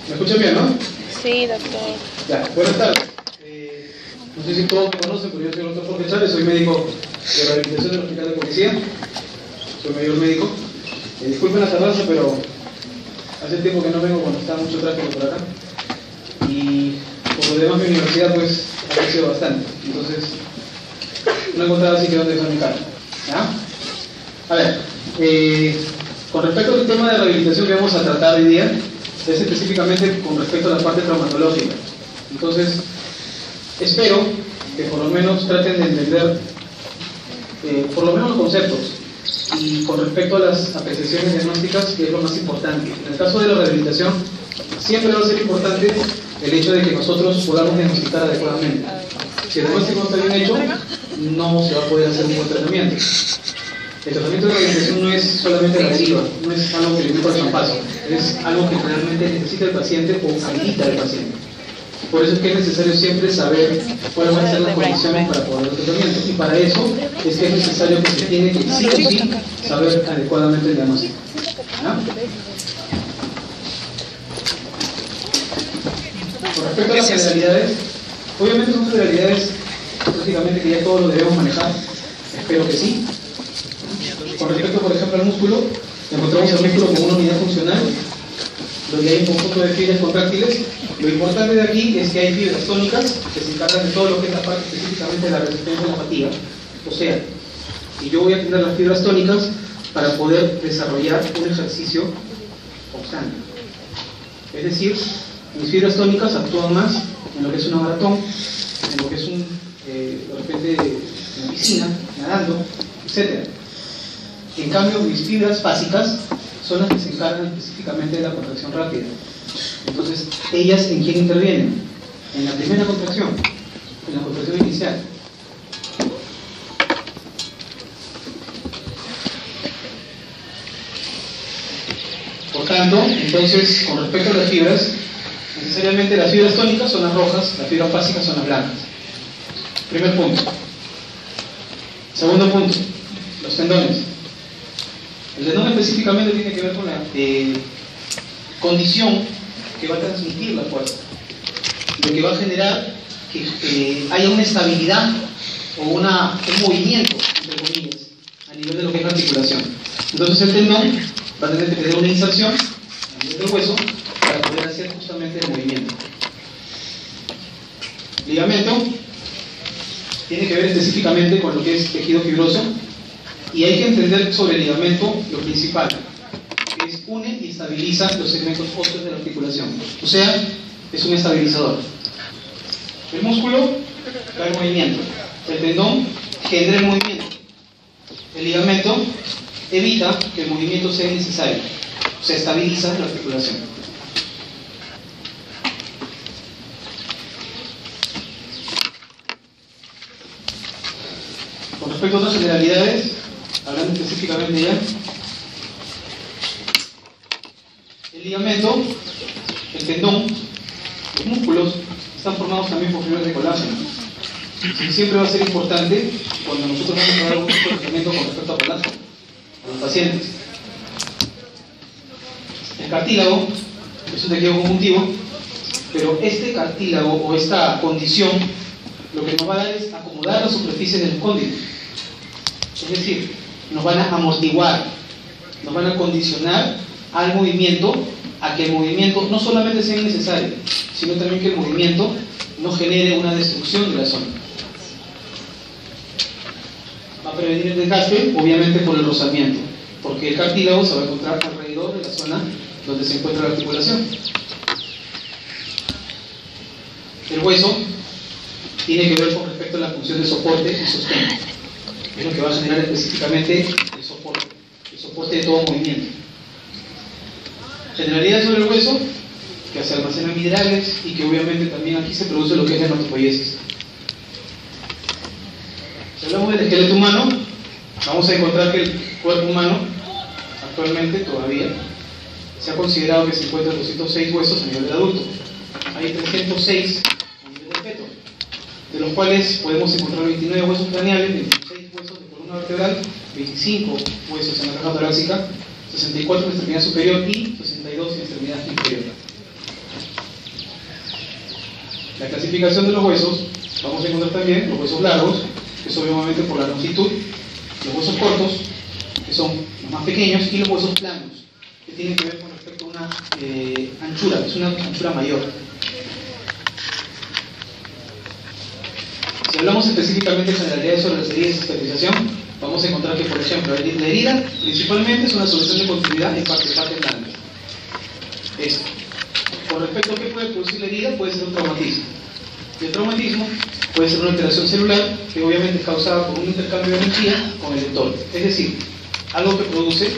¿Me escuchan bien, no? Sí, doctor. Ya, buenas tardes. No sé si todos me conocen, pero yo soy el doctor Jorge Chávez, soy médico de rehabilitación del Hospital de Policía. Soy mayor médico. Disculpen la tardanza, pero hace tiempo que no vengo cuando está mucho tráfico por acá. Y por lo demás mi universidad pues ha crecido bastante. Entonces, no encontraba así que dónde dejar mi carro. ¿Ya? A ver, con respecto al tema de rehabilitación que vamos a tratar hoy día, es específicamente con respecto a la parte traumatológica. Entonces, espero que por lo menos traten de entender por lo menos los conceptos y con respecto a las apreciaciones diagnósticas, que es lo más importante. En el caso de la rehabilitación, siempre va a ser importante el hecho de que nosotros podamos diagnosticar adecuadamente. Si el diagnóstico no está bien hecho, no se va a poder hacer un buen tratamiento. El tratamiento de rehabilitación no es solamente agresiva, no es algo que le dé por champazo, es algo que realmente necesita el paciente o habilita al paciente. Por eso es que es necesario siempre saber cuáles van a ser las condiciones para poder el tratamiento. Y para eso es que es necesario que se tiene que sí o sí saber adecuadamente el diagnóstico. ¿Ah? Con respecto a las generalidades, obviamente son generalidades prácticamente que ya todos lo debemos manejar. Espero que sí. Con respecto, por ejemplo, al músculo, encontramos el músculo como una unidad funcional, donde hay un conjunto de fibras contráctiles. Lo importante de aquí es que hay fibras tónicas que se encargan de todo lo que es la parte específicamente de la resistencia a la fatiga. O sea, y yo voy a tener las fibras tónicas para poder desarrollar un ejercicio constante. Es decir, mis fibras tónicas actúan más en lo que es una maratón, en lo que es de repente en la piscina, nadando, etc. En cambio, mis fibras básicas son las que se encargan específicamente de la contracción rápida. Entonces, ¿ellas en quién intervienen? En la primera contracción, en la contracción inicial. Por tanto, entonces, con respecto a las fibras, necesariamente las fibras tónicas son las rojas, las fibras básicas son las blancas. Primer punto. Segundo punto, los tendones. El tendón específicamente tiene que ver con la condición que va a transmitir la fuerza, lo que va a generar que haya una estabilidad o un movimiento, entre comillas, a nivel de lo que es la articulación. Entonces el tendón va a tener que tener una inserción a nivel del hueso para poder hacer justamente el movimiento. Ligamento tiene que ver específicamente con lo que es tejido fibroso. Y hay que entender sobre el ligamento lo principal, que es une y estabiliza los segmentos óseos de la articulación. O sea, es un estabilizador. El músculo da el movimiento. El tendón genera el movimiento. El ligamento evita que el movimiento sea innecesario. O sea, estabiliza la articulación. Con respecto a otras generalidades, hablando específicamente ya, el ligamento, el tendón, los músculos están formados también por fibras de colágeno. Siempre va a ser importante cuando nosotros vamos a dar un tratamiento con respecto a colágeno a los pacientes. El cartílago es un tejido conjuntivo, pero este cartílago o esta condición lo que nos va a dar es acomodar las superficies de los cóndilos. Es decir, nos van a amortiguar, nos van a condicionar al movimiento, a que el movimiento no solamente sea innecesario, sino también que el movimiento no genere una destrucción de la zona. Va a prevenir el desgaste, obviamente por el rozamiento, porque el cartílago se va a encontrar alrededor de la zona donde se encuentra la articulación. El hueso tiene que ver con respecto a la función de soporte y sostén. Es lo que va a generar específicamente el soporte de todo movimiento. Generalidad sobre el hueso, que se almacenan minerales y que obviamente también aquí se produce lo que es la hematopoiesis. Si hablamos del esqueleto humano, vamos a encontrar que el cuerpo humano actualmente todavía se ha considerado que se encuentran 206 huesos a nivel del adulto. Hay 306 a nivel del feto, de los cuales podemos encontrar 29 huesos craneales, 26 huesos de columna vertebral, 25 huesos en la caja torácica, 64 en la extremidad superior y 62 en la extremidad inferior. la clasificación de los huesos, vamos a encontrar también los huesos largos, que son obviamente por la longitud, los huesos cortos, que son los más pequeños, y los huesos planos, que tienen que ver con respecto a una anchura, es una anchura mayor. Si hablamos específicamente de generalidades sobre las heridas de cicatrización, vamos a encontrar que, por ejemplo, la herida principalmente es una solución de continuidad en parte blanda. Esto. Con respecto a qué puede producir la herida, puede ser un traumatismo. Y el traumatismo puede ser una alteración celular que obviamente es causada por un intercambio de energía con el entorno. Es decir, algo que produce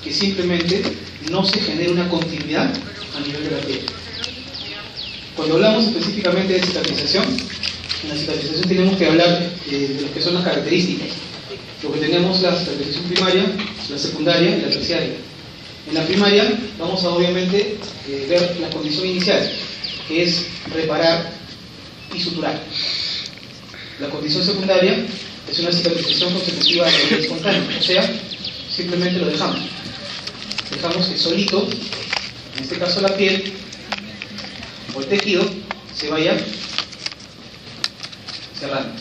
que simplemente no se genere una continuidad a nivel de la piel. Cuando hablamos específicamente de cicatrización, en la cicatrización tenemos que hablar de lo que son las características. Lo que tenemos la cicatrización primaria, la secundaria y la terciaria. En la primaria vamos a obviamente ver la condición inicial, que es reparar y suturar. La condición secundaria es una cicatrización consecutiva de la espontánea, o sea, simplemente lo dejamos. Dejamos que solito, en este caso la piel o el tejido, se vaya cerrando.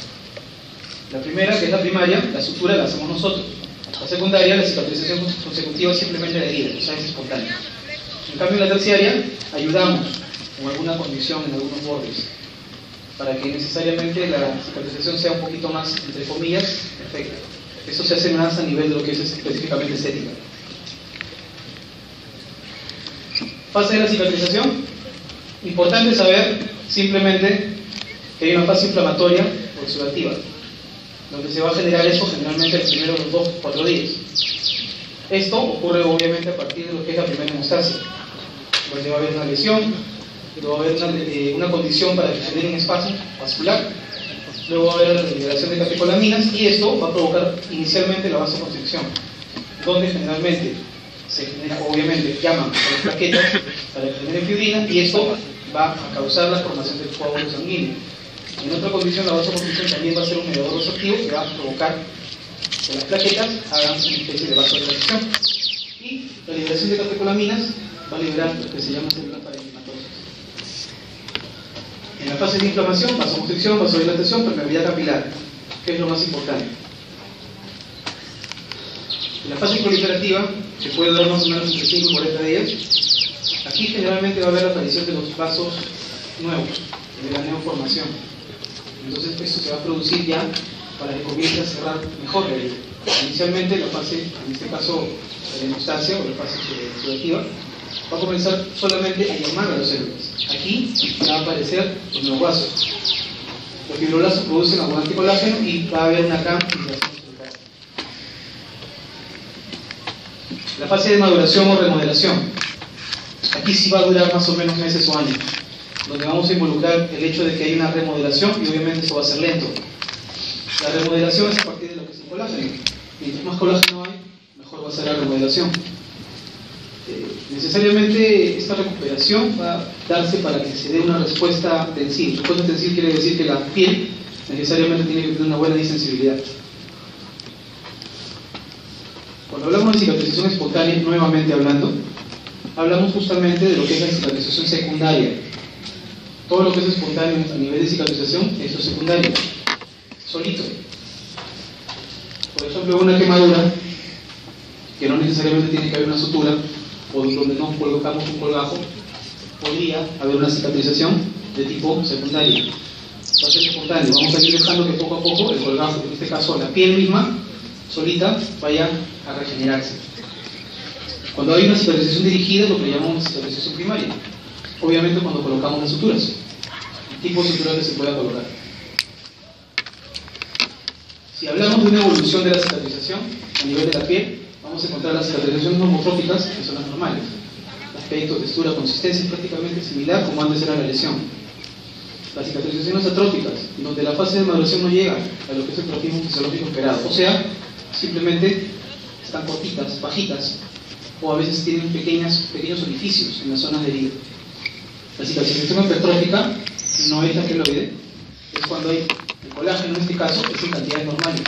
La primera, que es la primaria, la sutura la hacemos nosotros. La secundaria, la cicatrización consecutiva, simplemente la herida, o sea, es espontánea. En cambio, en la terciaria, ayudamos con alguna condición en algunos bordes, para que necesariamente la cicatrización sea un poquito más, entre comillas, perfecta. Eso se hace más a nivel de lo que es específicamente estética. Fase de la cicatrización. Importante saber simplemente que hay una fase inflamatoria oxidativa, donde se va a generar eso generalmente el primero de los 2 o 4 días. Esto ocurre obviamente a partir de lo que es la primera hemostasia, donde va a haber una lesión, luego va a haber una condición para que genere un espasmo vascular, luego va a haber la liberación de catecolaminas, y esto va a provocar inicialmente la vasoconstricción, donde generalmente se genera, obviamente, llaman a las plaquetas para que generen fibrina, y esto va a causar la formación del coágulo sanguíneo. En otra condición, la vasoconstricción también va a ser un mediador resortivo que va a provocar que las plaquetas hagan una especie de vasodilatación. Y la liberación de catecolaminas va a liberar lo que se llama células parenquimatosas. En la fase de inflamación, vasoconstricción, vasodilatación, permeabilidad capilar, que es lo más importante. En la fase proliferativa, se puede dar más o menos entre 5 y 40 días. Aquí generalmente va a haber la aparición de los vasos nuevos, de la neoformación. Entonces esto se va a producir ya para que comience a cerrar mejor la herida. Inicialmente la fase, en este caso la hemostasia o la fase oxidativa, va a comenzar solamente a llamar a las células. Aquí va a aparecer los neovasos. Los fibroblastos producen abundante colágeno y va a haber una gran fibrilación celular. La fase de maduración o remodelación. Aquí sí va a durar más o menos meses o años, donde vamos a involucrar el hecho de que hay una remodelación y obviamente eso va a ser lento. La remodelación es a partir de lo que es el colágeno. Mientras más colágeno hay, mejor va a ser la remodelación. Necesariamente esta recuperación va a darse para que se dé una respuesta tensil. Respuesta tensil quiere decir que la piel necesariamente tiene que tener una buena disensibilidad. Cuando hablamos de cicatrización espontánea, nuevamente hablando, hablamos justamente de lo que es la cicatrización secundaria. Todo lo que es espontáneo a nivel de cicatrización, eso es secundario, solito. Por ejemplo, una quemadura, que no necesariamente tiene que haber una sutura, o donde no colocamos un colgajo, podría haber una cicatrización de tipo secundario. Va a ser espontáneo, vamos a ir dejando que poco a poco el colgajo, en este caso la piel misma, solita, vaya a regenerarse. Cuando hay una cicatrización dirigida, lo que llamamos cicatrización primaria. Obviamente cuando colocamos las suturas, el tipo de sutura que se pueda colocar. Si hablamos de una evolución de la cicatrización a nivel de la piel, vamos a encontrar las cicatrizaciones normotróficas, que son las normales. Aspecto, textura, consistencia es prácticamente similar como antes era la lesión. Las cicatrizaciones atróficas, donde la fase de maduración no llega a lo que es el trofismo fisiológico esperado. O sea, simplemente están cortitas, bajitas, o a veces tienen pequeños orificios en las zonas de herida. La cicatrización hipertrófica no es la queloide, es cuando hay el colágeno, en este caso, es en cantidades normales.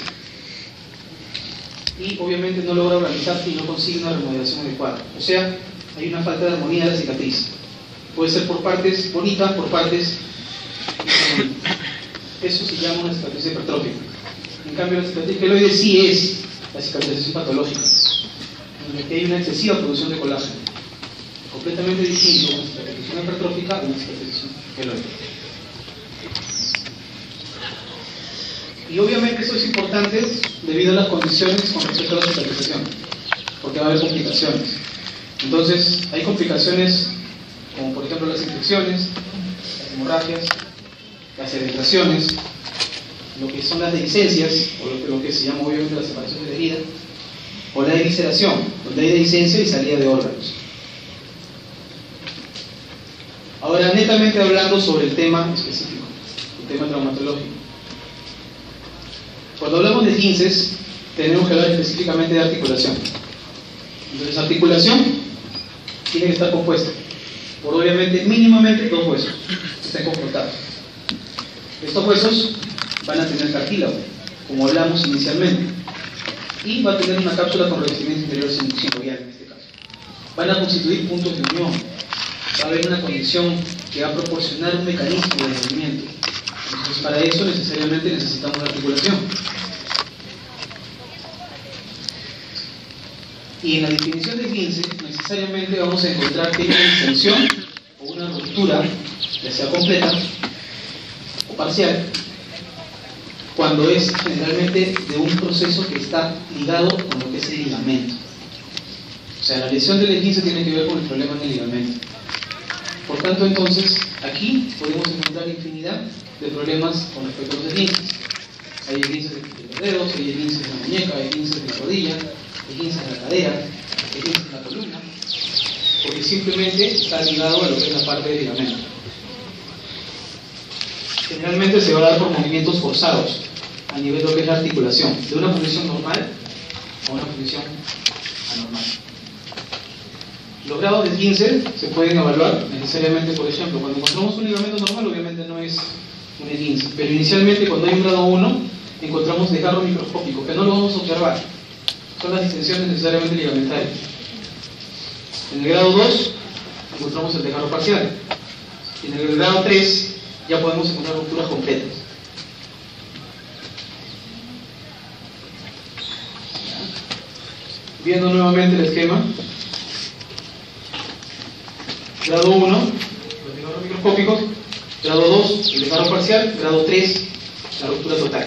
Y obviamente no logra organizarse y no consigue una remodelación adecuada. O sea, hay una falta de armonía de la cicatriz. Puede ser por partes bonitas, por partes eso se llama una cicatriz hipertrófica. En cambio, la cicatriz queloide sí es la cicatrización patológica, en la que hay una excesiva producción de colágeno, completamente distinto a una cicatrización hipertrófica o una cicatrización queloide. Y obviamente eso es importante debido a las condiciones con respecto a la cicatrización, porque va a haber complicaciones. Entonces, hay complicaciones como por ejemplo las infecciones, las hemorragias, las sedentaciones, lo que son las dehiscencias, o lo que se llama obviamente la separación de la herida, o la evisceración, donde hay dehiscencia y salida de órganos. Ahora, netamente hablando sobre el tema específico, el tema traumatológico. Cuando hablamos de esguinces, tenemos que hablar específicamente de articulación. Entonces, articulación tiene que estar compuesta por obviamente mínimamente dos huesos que estén confrontados. Estos huesos van a tener cartílago, como hablamos inicialmente, y va a tener una cápsula con revestimiento interior sinovial en este caso. Van a constituir puntos de unión, va a haber una conexión que va a proporcionar un mecanismo de movimiento. Entonces, para eso necesariamente necesitamos la articulación. Y en la definición de esguince, necesariamente vamos a encontrar que hay una distensión o una ruptura, ya sea completa o parcial, cuando es generalmente de un proceso que está ligado con lo que es el ligamento. O sea, la lesión del esguince tiene que ver con el problema del ligamento. Por tanto, entonces, aquí podemos encontrar infinidad de problemas con respecto a los esguinces. Hay esguinces de los dedos, hay esguinces de la muñeca, hay esguinces de la rodilla, esguinces de la cadera, esguinces de la columna, porque simplemente está ligado a lo que es la parte del ligamento. Generalmente se va a dar por movimientos forzados a nivel de lo que es la articulación, de una posición normal a una posición anormal. Los grados de esguince se pueden evaluar necesariamente, por ejemplo, cuando encontramos un ligamento normal, obviamente no es un esguince, pero inicialmente cuando hay un grado 1, encontramos desgarro microscópico, que no lo vamos a observar. Son las distensiones necesariamente ligamentarias. En el grado 2 encontramos el desgarro parcial. Y en el grado 3 ya podemos encontrar rupturas completas. Viendo nuevamente el esquema. Grado 1, los desgarros microscópicos. Grado 2, el desgarro parcial. Grado 3, la ruptura total.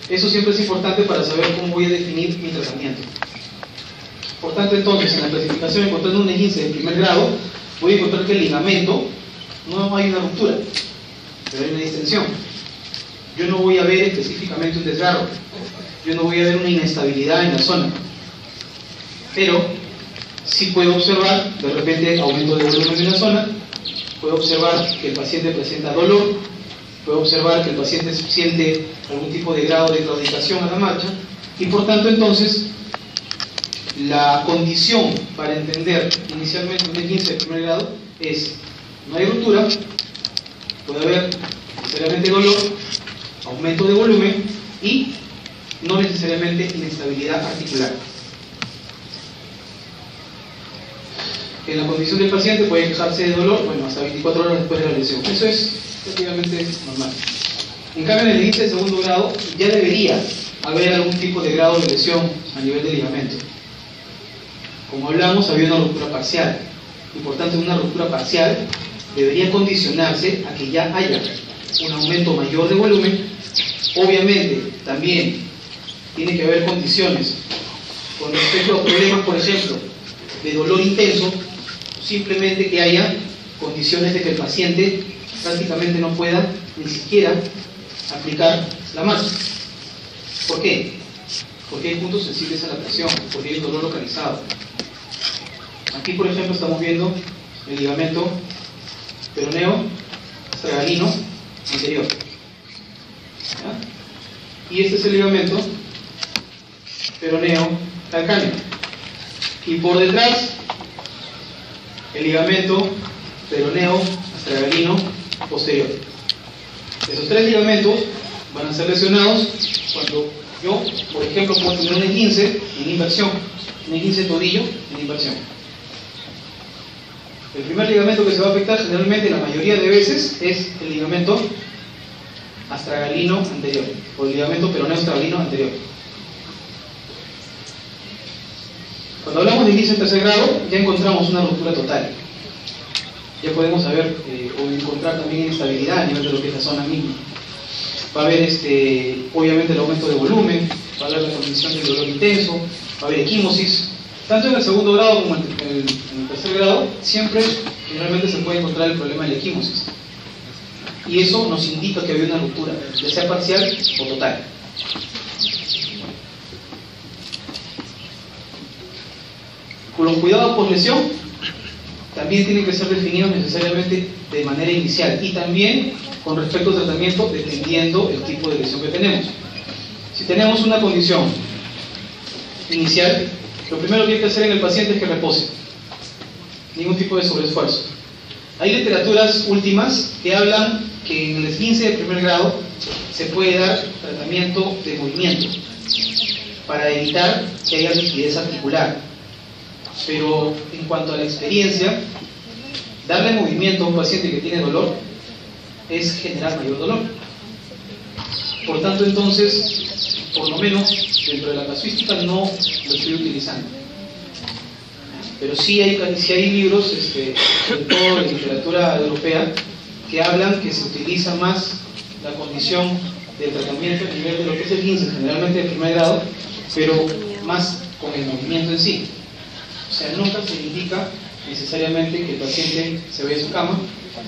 Eso siempre es importante para saber cómo voy a definir mi tratamiento. Por tanto, entonces, en la clasificación, encontrando un esguince de primer grado, voy a encontrar que el ligamento no hay una ruptura, pero hay una distensión. Yo no voy a ver específicamente un desgarro, yo no voy a ver una inestabilidad en la zona, pero sí puedo observar de repente aumento de volumen en la zona, puedo observar que el paciente presenta dolor, puedo observar que el paciente siente algún tipo de grado de claudicación a la marcha, y por tanto entonces la condición para entender inicialmente un esguince de primer grado es: no hay ruptura, puede haber necesariamente dolor, aumento de volumen y no necesariamente inestabilidad articular. En la condición del paciente puede quejarse de dolor, bueno, hasta 24 horas después de la lesión. Eso es prácticamente normal. En cambio, en el esguince de segundo grado ya debería haber algún tipo de grado de lesión a nivel de ligamento. Como hablamos, había una ruptura parcial, y por tanto una ruptura parcial debería condicionarse a que ya haya un aumento mayor de volumen. Obviamente también tiene que haber condiciones con respecto a problemas, por ejemplo, de dolor intenso, simplemente que haya condiciones de que el paciente prácticamente no pueda ni siquiera aplicar la masa. ¿Por qué? Porque hay puntos sensibles a la presión, porque hay un dolor localizado. Aquí, por ejemplo, estamos viendo el ligamento peroneo astragalino anterior. ¿Ya? Y este es el ligamento peroneo calcáneo. Y por detrás, el ligamento peroneo astragalino posterior. Esos tres ligamentos van a ser lesionados cuando yo, por ejemplo, puedo tener un esguince en inversión, un esguince de tobillo en inversión. El primer ligamento que se va a afectar generalmente, la mayoría de veces, es el ligamento astragalino anterior, o el ligamento peroneo astragalino anterior. Cuando hablamos de esguince en tercer grado, ya encontramos una ruptura total. Ya podemos saber o encontrar también inestabilidad a nivel de lo que es la zona misma. Va a haber obviamente el aumento de volumen, va a haber la condición del dolor intenso, va a haber equimosis. Tanto en el segundo grado como en el tercer grado, siempre generalmente se puede encontrar el problema de la equimosis. Y eso nos indica que había una ruptura, ya sea parcial o total. Con los cuidados por lesión, también tienen que ser definidos necesariamente de manera inicial y también con respecto al tratamiento dependiendo el tipo de lesión que tenemos. Si tenemos una condición inicial, lo primero que hay que hacer en el paciente es que repose, ningún tipo de sobreesfuerzo. Hay literaturas últimas que hablan que en el esguince de primer grado se puede dar tratamiento de movimiento para evitar que haya rigidez articular. Pero en cuanto a la experiencia, darle movimiento a un paciente que tiene dolor es generar mayor dolor. Por tanto, entonces, por lo menos dentro de la casuística no lo estoy utilizando. Pero sí hay libros, sobre todo de literatura europea, que hablan que se utiliza más la condición del tratamiento a nivel de lo que es el esguince, generalmente de primer grado, pero más con el movimiento en sí. O sea, nunca se indica necesariamente que el paciente se vaya a su cama,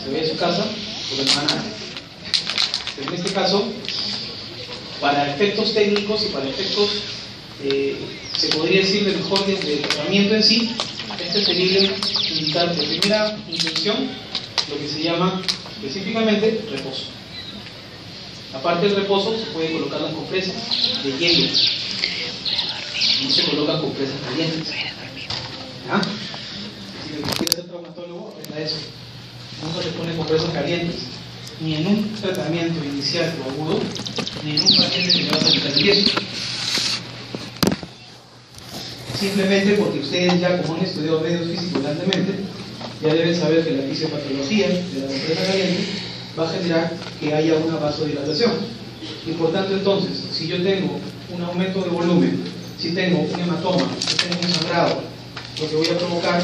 se vaya a su casa, porque no va nada. En este caso, para efectos técnicos y para efectos, se podría decir de mejor de tratamiento en sí, es preferible indicar de primera intención lo que se llama específicamente reposo. Aparte del reposo, se puede colocar las compresas de hielo. No se colocan compresas calientes. ¿Ah? Si le quiere ser traumatólogo, aprenda eso. Nunca se pone compresas calientes, ni en un tratamiento inicial o agudo, ni en un paciente que le va a salir el yeso. Simplemente porque ustedes ya, como han estudiado medios físicos grandemente, ya deben saber que la fisiopatología de la compresa caliente va a generar que haya una vasodilatación. Y por tanto, entonces, si yo tengo un aumento de volumen, si tengo un hematoma, si tengo un sangrado, lo que voy a provocar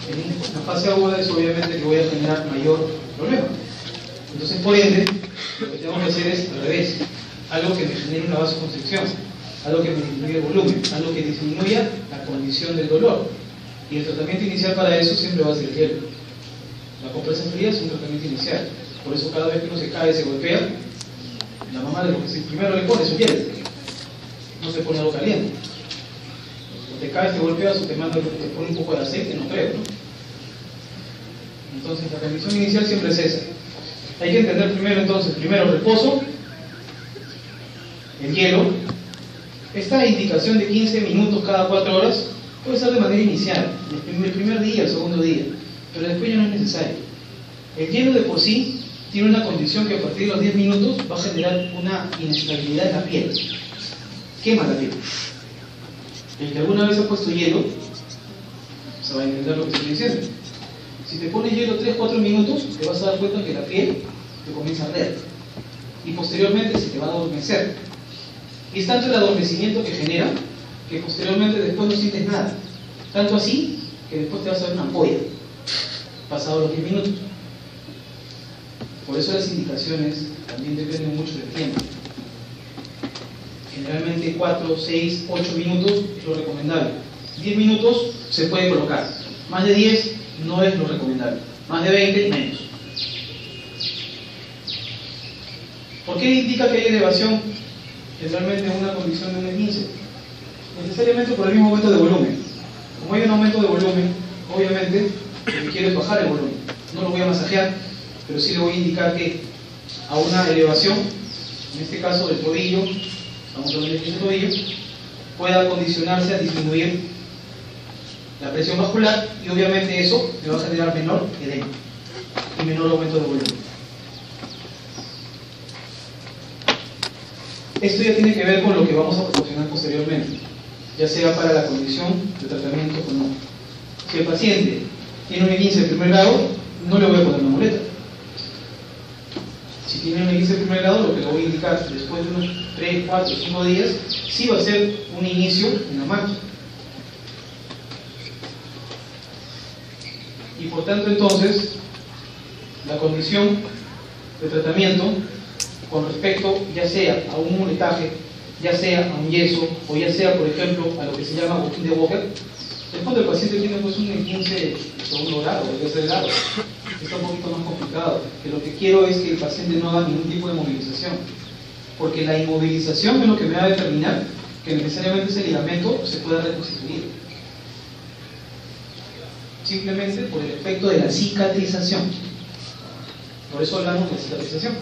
en una fase aguda es obviamente que voy a generar mayor problema. Entonces, por ende, lo que tengo que hacer es al revés, algo que me genere una vasoconstricción, algo que me disminuya el volumen, algo que disminuya la condición del dolor. Y el tratamiento inicial para eso siempre va a ser el hielo. La compresa fría es un tratamiento inicial. Por eso cada vez que uno se cae, se golpea, la mamá de lo que primero le pone es un hielo. No se pone algo caliente. Te caes, te golpeas o te pone un poco de aceite, no creo, ¿no? Entonces la condición inicial siempre es esa. Hay que entender primero reposo, el hielo. Esta indicación de 15 minutos cada 4 horas puede ser de manera inicial, el primer día, el segundo día, pero después ya no es necesario. El hielo de por sí tiene una condición que a partir de los 10 minutos va a generar una inestabilidad en la piel, quema la piel. El que alguna vez ha puesto hielo se va a entender lo que estoy diciendo. Si te pones hielo 3-4 minutos, te vas a dar cuenta que la piel te comienza a arder y posteriormente se te va a adormecer. Y es tanto el adormecimiento que genera que posteriormente después no sientes nada. Tanto así que después te vas a ver una ampolla pasados los 10 minutos. Por eso las indicaciones también dependen mucho del tiempo. Generalmente 4, 6, 8 minutos es lo recomendable. 10 minutos se puede colocar. Más de 10 no es lo recomendable. Más de 20 menos. ¿Por qué indica que hay elevación generalmente en una condición de un esguince? Necesariamente por el mismo aumento de volumen. Como hay un aumento de volumen, obviamente lo que quiero es bajar el volumen. No lo voy a masajear, pero sí le voy a indicar que a una elevación, en este caso del tobillo, estamos hablando del tobillo, pueda condicionarse a disminuir la presión vascular y obviamente eso le va a generar menor edema y menor aumento de volumen. Esto ya tiene que ver con lo que vamos a proporcionar posteriormente, ya sea para la condición de tratamiento o no. Si el paciente tiene un esguince de primer grado, no le voy a poner una muleta. Si tiene un inicio de primer grado, lo que le voy a indicar después de unos 3, 4, 5 días, sí va a ser un inicio en la marcha. Y por tanto, entonces, la condición de tratamiento con respecto ya sea a un muletaje, ya sea a un yeso, o ya sea, por ejemplo, a lo que se llama boquín de Walker, es cuando el paciente tiene pues un esguince de segundo grado, de tercer grado. Está un poquito más complicado, que lo que quiero es que el paciente no haga ningún tipo de movilización, porque la inmovilización es lo que me va a determinar que necesariamente ese ligamento se pueda reconstituir, simplemente por el efecto de la cicatrización. Por eso hablamos de cicatrización.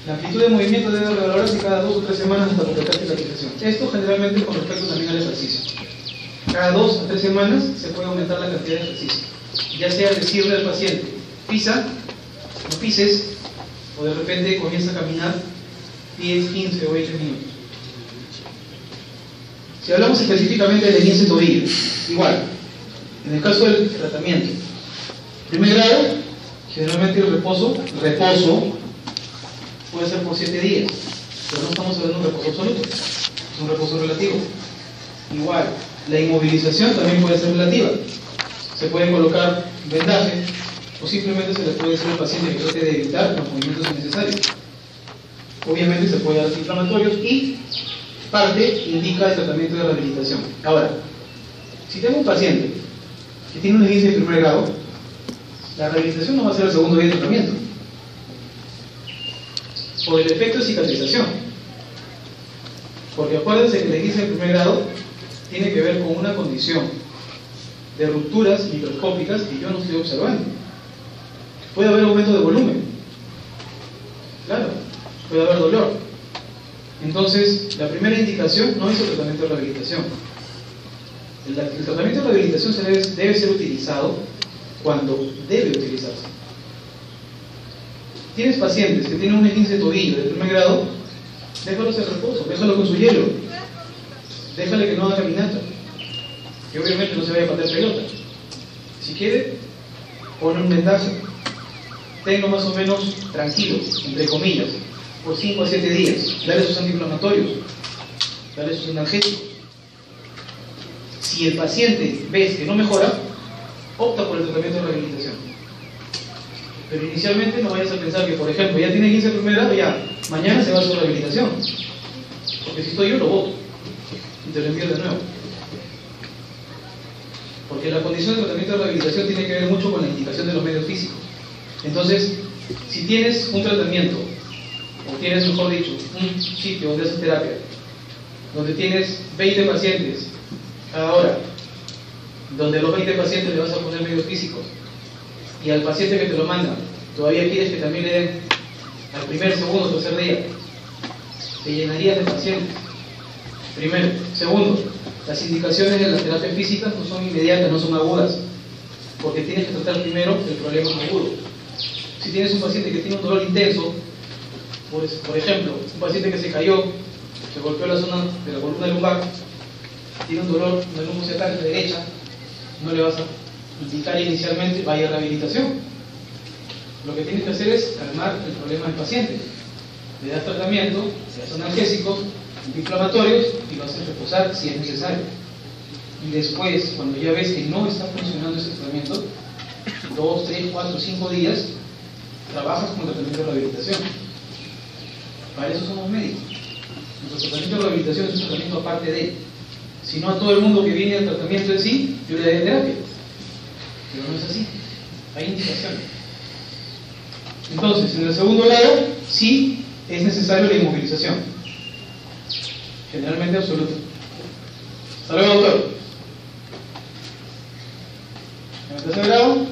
La amplitud de movimiento debe revalorarse cada 2 o 3 semanas hasta completar cicatrización. Esto generalmente con respecto también al ejercicio. Cada 2 a 3 semanas se puede aumentar la cantidad de ejercicio. Ya sea decirle al paciente, pisa, no pises, o de repente comienza a caminar 10, 15 o 20 minutos. Si hablamos específicamente del esguince de tobillo, igual, en el caso del tratamiento, primer grado, generalmente el reposo puede ser por 7 días, pero no estamos hablando de un reposo absoluto, es un reposo relativo. Igual, la inmovilización también puede ser relativa. Se puede colocar vendaje o simplemente se le puede decir al paciente que trate de evitar los movimientos innecesarios. Obviamente se puede dar antiinflamatorios y parte indica el tratamiento de rehabilitación. Ahora, si tengo un paciente que tiene un esguince de primer grado, la rehabilitación no va a ser el segundo día de tratamiento, por el efecto de cicatrización. Porque acuérdense que el esguince de primer grado tiene que ver con una condición de rupturas microscópicas que yo no estoy observando. Puede haber aumento de volumen, claro, puede haber dolor. Entonces, la primera indicación no es el tratamiento de rehabilitación. El tratamiento de rehabilitación debe ser utilizado cuando debe utilizarse. Tienes pacientes que tienen un esguince de tobillo de primer grado, déjalos en reposo, déjalo con su hielo, déjale que no haga caminata, que obviamente no se vaya a patear pelota. Si quiere, pone un vendaje, tenlo más o menos tranquilo, entre comillas, por 5 a 7 días, dale sus antiinflamatorios, dale sus analgésicos. Si el paciente ves que no mejora, opta por el tratamiento de rehabilitación. Pero inicialmente no vayas a pensar que, por ejemplo, ya tiene 15 de primer grado, ya mañana se va a hacer rehabilitación, porque si estoy yo lo voto y te lo envío de nuevo. Porque la condición de tratamiento de rehabilitación tiene que ver mucho con la indicación de los medios físicos. Entonces, si tienes un tratamiento, o tienes, mejor dicho, un sitio donde haces terapia, donde tienes 20 pacientes cada hora, donde a los 20 pacientes le vas a poner medios físicos, y al paciente que te lo manda, todavía quieres que también le den al primer, segundo, tercer día, te llenarías de pacientes. Primero. Segundo, las indicaciones de las terapias físicas no son inmediatas, no son agudas, porque tienes que tratar primero el problema agudo. Si tienes un paciente que tiene un dolor intenso, pues, por ejemplo, un paciente que se cayó, se golpeó la zona de la columna lumbar, tiene un dolor en la lumbar ciática derecha, no le vas a indicar inicialmente vaya a rehabilitación. Lo que tienes que hacer es calmar el problema del paciente. Le das tratamiento, le das analgésicos, antiinflamatorios y lo haces reposar si es necesario. Y después, cuando ya ves que no está funcionando ese tratamiento, 2, 3, 4, 5 días, trabajas con el tratamiento de rehabilitación. Para eso somos médicos. Nuestro tratamiento de rehabilitación es un tratamiento aparte de. Si no, a todo el mundo que viene al tratamiento en sí, yo le daría terapia. Pero no es así. Hay indicaciones. Entonces, en el segundo grado, sí es necesario la inmovilización. Generalmente absoluta. Hasta luego, doctor. En el tercer grado,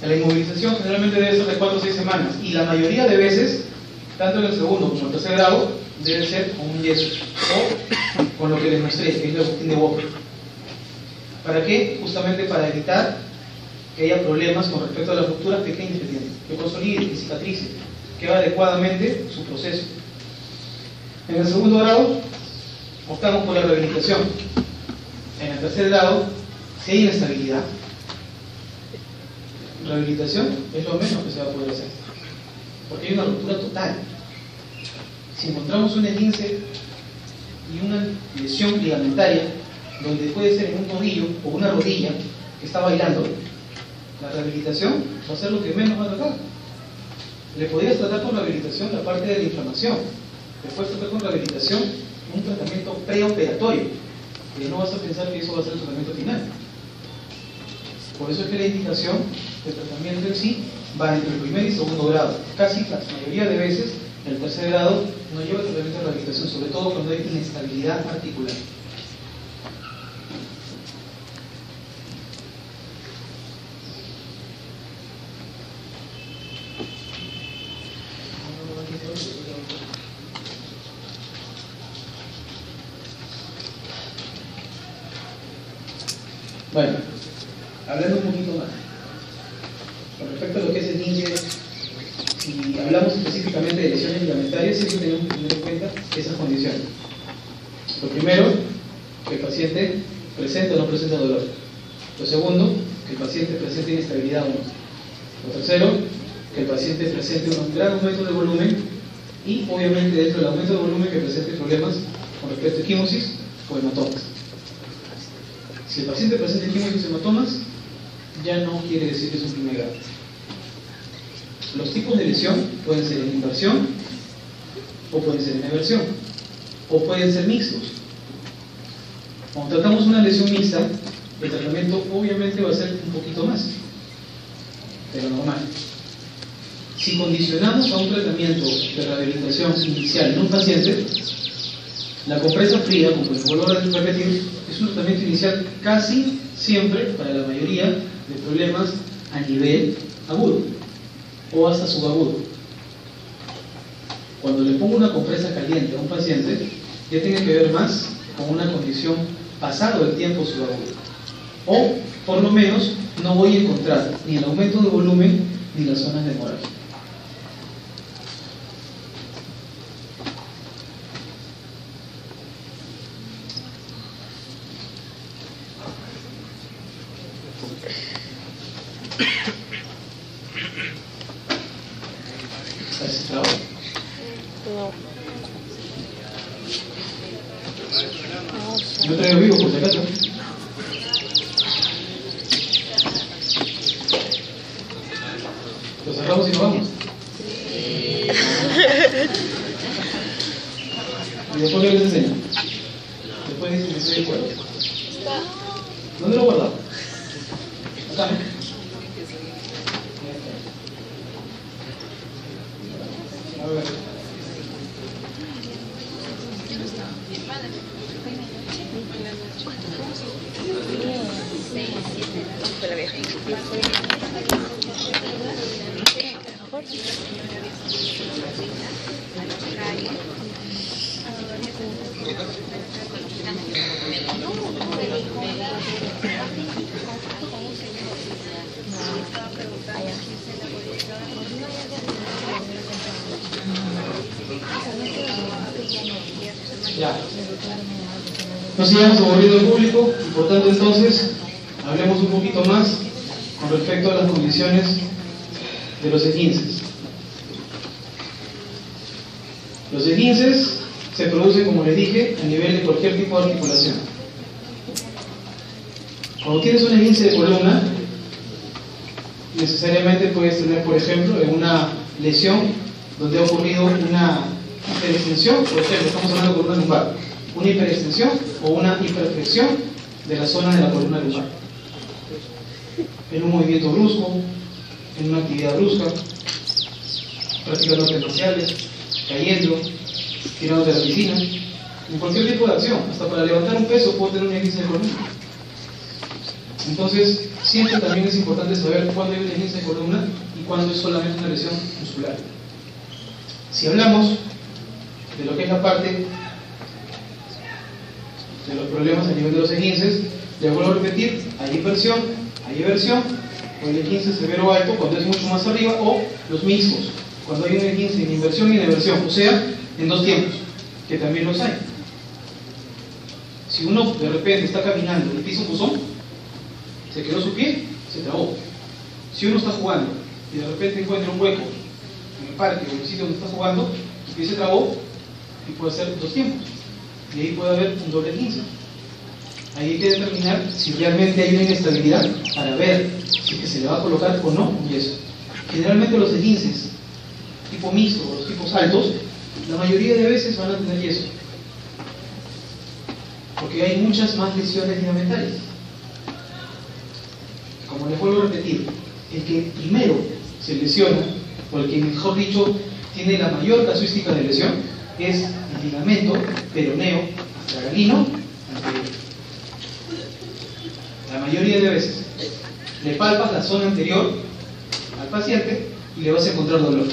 la inmovilización generalmente debe ser de 4 o 6 semanas. Y la mayoría de veces, tanto en el segundo como en el tercer grado, debe ser con un yeso o con lo que les mostré, que es la boquín de Walker. ¿Para qué? Justamente para evitar que haya problemas con respecto a las rupturas pequeñas que tienen, que consolide, que cicatrice, que haga adecuadamente su proceso. En el segundo grado, optamos por la rehabilitación. En el tercer grado, si hay inestabilidad, rehabilitación es lo menos que se va a poder hacer, porque hay una ruptura total. Si encontramos un esguince y una lesión ligamentaria, donde puede ser en un tobillo o una rodilla que está bailando, la rehabilitación va a ser lo que menos va a tratar. Le podrías tratar con rehabilitación la parte de la inflamación, le puedes tratar con rehabilitación un tratamiento preoperatorio, y no vas a pensar que eso va a ser el tratamiento final. Por eso es que la indicación del tratamiento en sí va entre el primer y segundo grado. Casi la mayoría de veces el tercer grado no lleva tratamiento de rehabilitación, sobre todo cuando hay inestabilidad articular. Bueno, hablando un poquito más con respecto a lo que es esguince, si hablamos específicamente de lesiones ligamentarias, siempre tenemos que tener en cuenta esas condiciones. Lo primero, que el paciente presente o no presente dolor. Lo segundo, que el paciente presente inestabilidad o no. Lo tercero, que el paciente presente un gran aumento de volumen y, obviamente, dentro del aumento de volumen, que presente problemas con respecto a equimosis o hematomas. Si el paciente presenta equimosis o hematomas, ya no quiere decir que es un primer grado. Los tipos de lesión pueden ser en inversión, o pueden ser en eversión, o pueden ser mixtos. Cuando tratamos una lesión mixta, el tratamiento obviamente va a ser un poquito más de lo normal. Si condicionamos a un tratamiento de rehabilitación inicial en un paciente, la compresa fría, como les vuelvo a repetir, es un tratamiento inicial casi siempre, para la mayoría de problemas a nivel agudo o hasta subagudo. Cuando le pongo una compresa caliente a un paciente, ya tiene que ver más con una condición pasado el tiempo subagudo. O, por lo menos, no voy a encontrar ni el aumento de volumen ni las zonas de hemorragia. Yo traigo vivo por si acaso. Lo cerramos y nos vamos. Y después les enseño. Después dicen que estoy de acuerdo. ¿Dónde lo he guardado? Acá. A ver. Ya. No sigamos aburriendo al público y por tanto entonces hablemos un poquito más con respecto a las condiciones de los esguinces. Los esguinces se producen, como les dije, a nivel de cualquier tipo de articulación. Cuando tienes un esguince de columna, necesariamente puedes tener, por ejemplo, una lesión donde ha ocurrido una hiperextensión, por ejemplo, estamos hablando de columna lumbar, una hiperextensión o una hiperflexión de la zona de la columna lumbar. En un movimiento brusco, en una actividad brusca, practicando artes marciales, cayendo, tirando de la piscina, en cualquier tipo de acción, hasta para levantar un peso puedo tener un esguince de columna. Entonces, siempre también es importante saber cuándo hay un esguince de columna y cuándo es solamente una lesión muscular. Si hablamos de lo que es la parte de los problemas a nivel de los esguinces, les vuelvo a repetir, hay inversión, hay eversión, o el esguince severo alto cuando es mucho más arriba, o los mixtos, cuando hay un esguince en inversión y en eversión, o sea, en dos tiempos, que también los hay. Si uno de repente está caminando y pisa un buzón, se quedó su pie, se trabó. Si uno está jugando y de repente encuentra un hueco en el parque o en el sitio donde está jugando, su pie se trabó y puede hacer 2 tiempos. Y ahí puede haber un doble 15. Ahí hay que determinar si realmente hay una inestabilidad para ver si es que se le va a colocar o no un yeso. Generalmente los esguinces tipo mixto o los tipos altos, la mayoría de veces van a tener yeso, porque hay muchas más lesiones ligamentarias. Como les vuelvo a repetir, el que primero se lesiona, o el que mejor dicho tiene la mayor casuística de lesión, es el ligamento peroneo astragalino anterior. La mayoría de veces le palpas la zona anterior al paciente y le vas a encontrar dolor.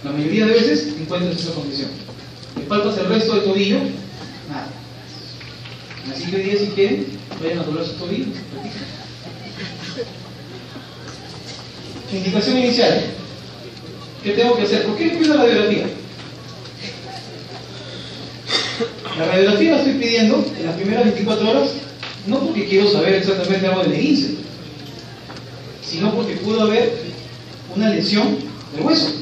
La mayoría de veces encuentras esa condición. Le palpas el resto del tobillo, nada. Así que hoy día, si quieren, vayan a doblar su tobillo. Indicación inicial. ¿Qué tengo que hacer? ¿Por qué le pido la radiografía? La radiografía la estoy pidiendo en las primeras 24 horas, no porque quiero saber exactamente algo del esguince, sino porque pudo haber una lesión del hueso,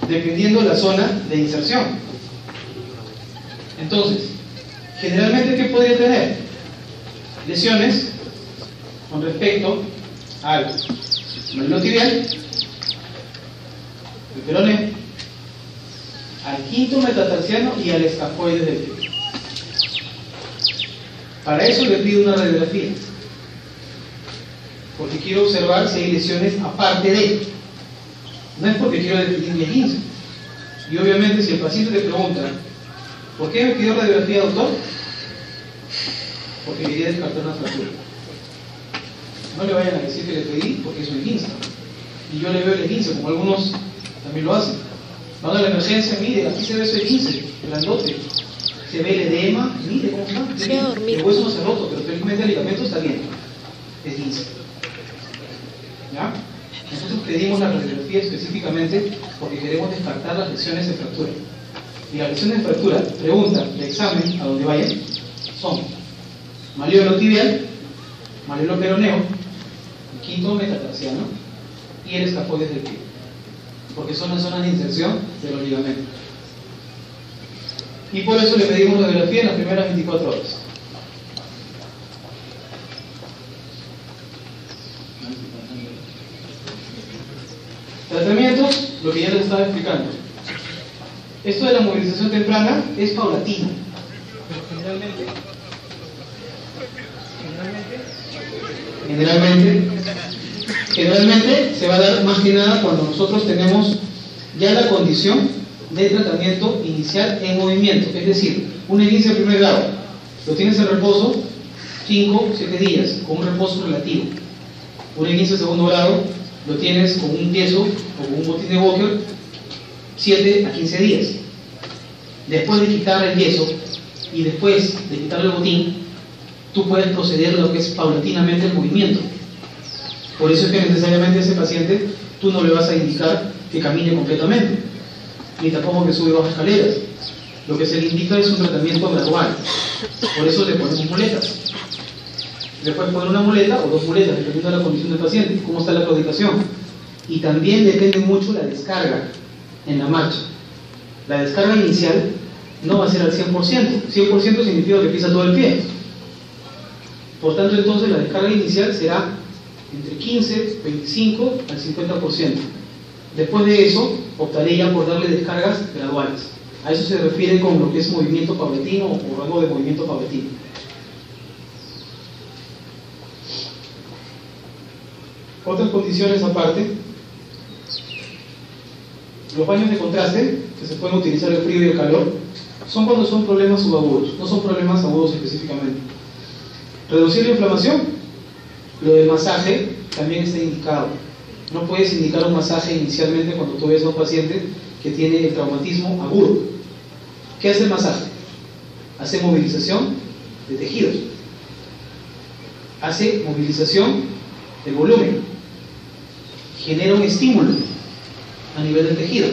dependiendo de la zona de inserción. Entonces, generalmente, ¿qué podría tener? Lesiones con respecto al malilo tibial, el peroneo, al quinto metatarsiano y al escafoides del pie. Para eso le pido una radiografía, porque quiero observar si hay lesiones aparte de. No es porque quiero definir mi esguince. Y obviamente, si el paciente te pregunta, ¿por qué me pidió radiografía, doctor? Porque quería descartar una fractura. No le vayan a decir que le pedí porque es un esguince. Y yo le veo el esguince, como algunos también lo hacen. Van a la emergencia, mire, aquí se ve su esguince, grandote. Se ve el edema, mire cómo está. El hueso no se ha roto, pero felizmente el ligamento está bien. Esguince. ¿Ya? Nosotros pedimos la radiografía específicamente porque queremos descartar las lesiones de fractura. Y las lesiones de fractura, pregunta de examen a donde vayan, son malleolo tibial, malleolo peroneo, el quinto metatarsiano y el escafoides del pie, porque son las zonas de inserción de los ligamentos. Y por eso le pedimos radiografía en las primeras 24 horas. Tratamientos, lo que ya les estaba explicando. Esto de la movilización temprana es paulatina, pero generalmente se va a dar más que nada cuando nosotros tenemos ya la condición de tratamiento inicial en movimiento, es decir, un esguince de primer grado, lo tienes en reposo 5 o 7 días, con un reposo relativo. Un esguince de segundo grado lo tienes con un yeso o con un botín de Walker 7 a 15 días. Después de quitar el yeso y después de quitar el botín, tú puedes proceder a lo que es paulatinamente el movimiento. Por eso es que necesariamente a ese paciente tú no le vas a indicar que camine completamente, ni tampoco que sube y baja escaleras. Lo que se le indica es un tratamiento gradual. Por eso le ponemos muletas. Le puedes poner una muleta o 2 muletas, dependiendo de la condición del paciente, cómo está la claudicación. Y también depende mucho la descarga en la marcha. La descarga inicial no va a ser al 100%. 100% significa que pisa todo el pie. Por tanto, entonces la descarga inicial será entre 15, 25 al 50%. Después de eso, optaré ya por darle descargas graduales. A eso se refiere con lo que es movimiento paulatino o rango de movimiento paulatino. Otras condiciones aparte, los baños de contraste, que se pueden utilizar el frío y el calor, son cuando son problemas subagudos, no son problemas agudos específicamente. Reducir la inflamación, lo del masaje también está indicado. No puedes indicar un masaje inicialmente cuando tú ves a un paciente que tiene el traumatismo agudo. ¿Qué hace el masaje? Hace movilización de tejidos, hace movilización del volumen, genera un estímulo a nivel del tejido.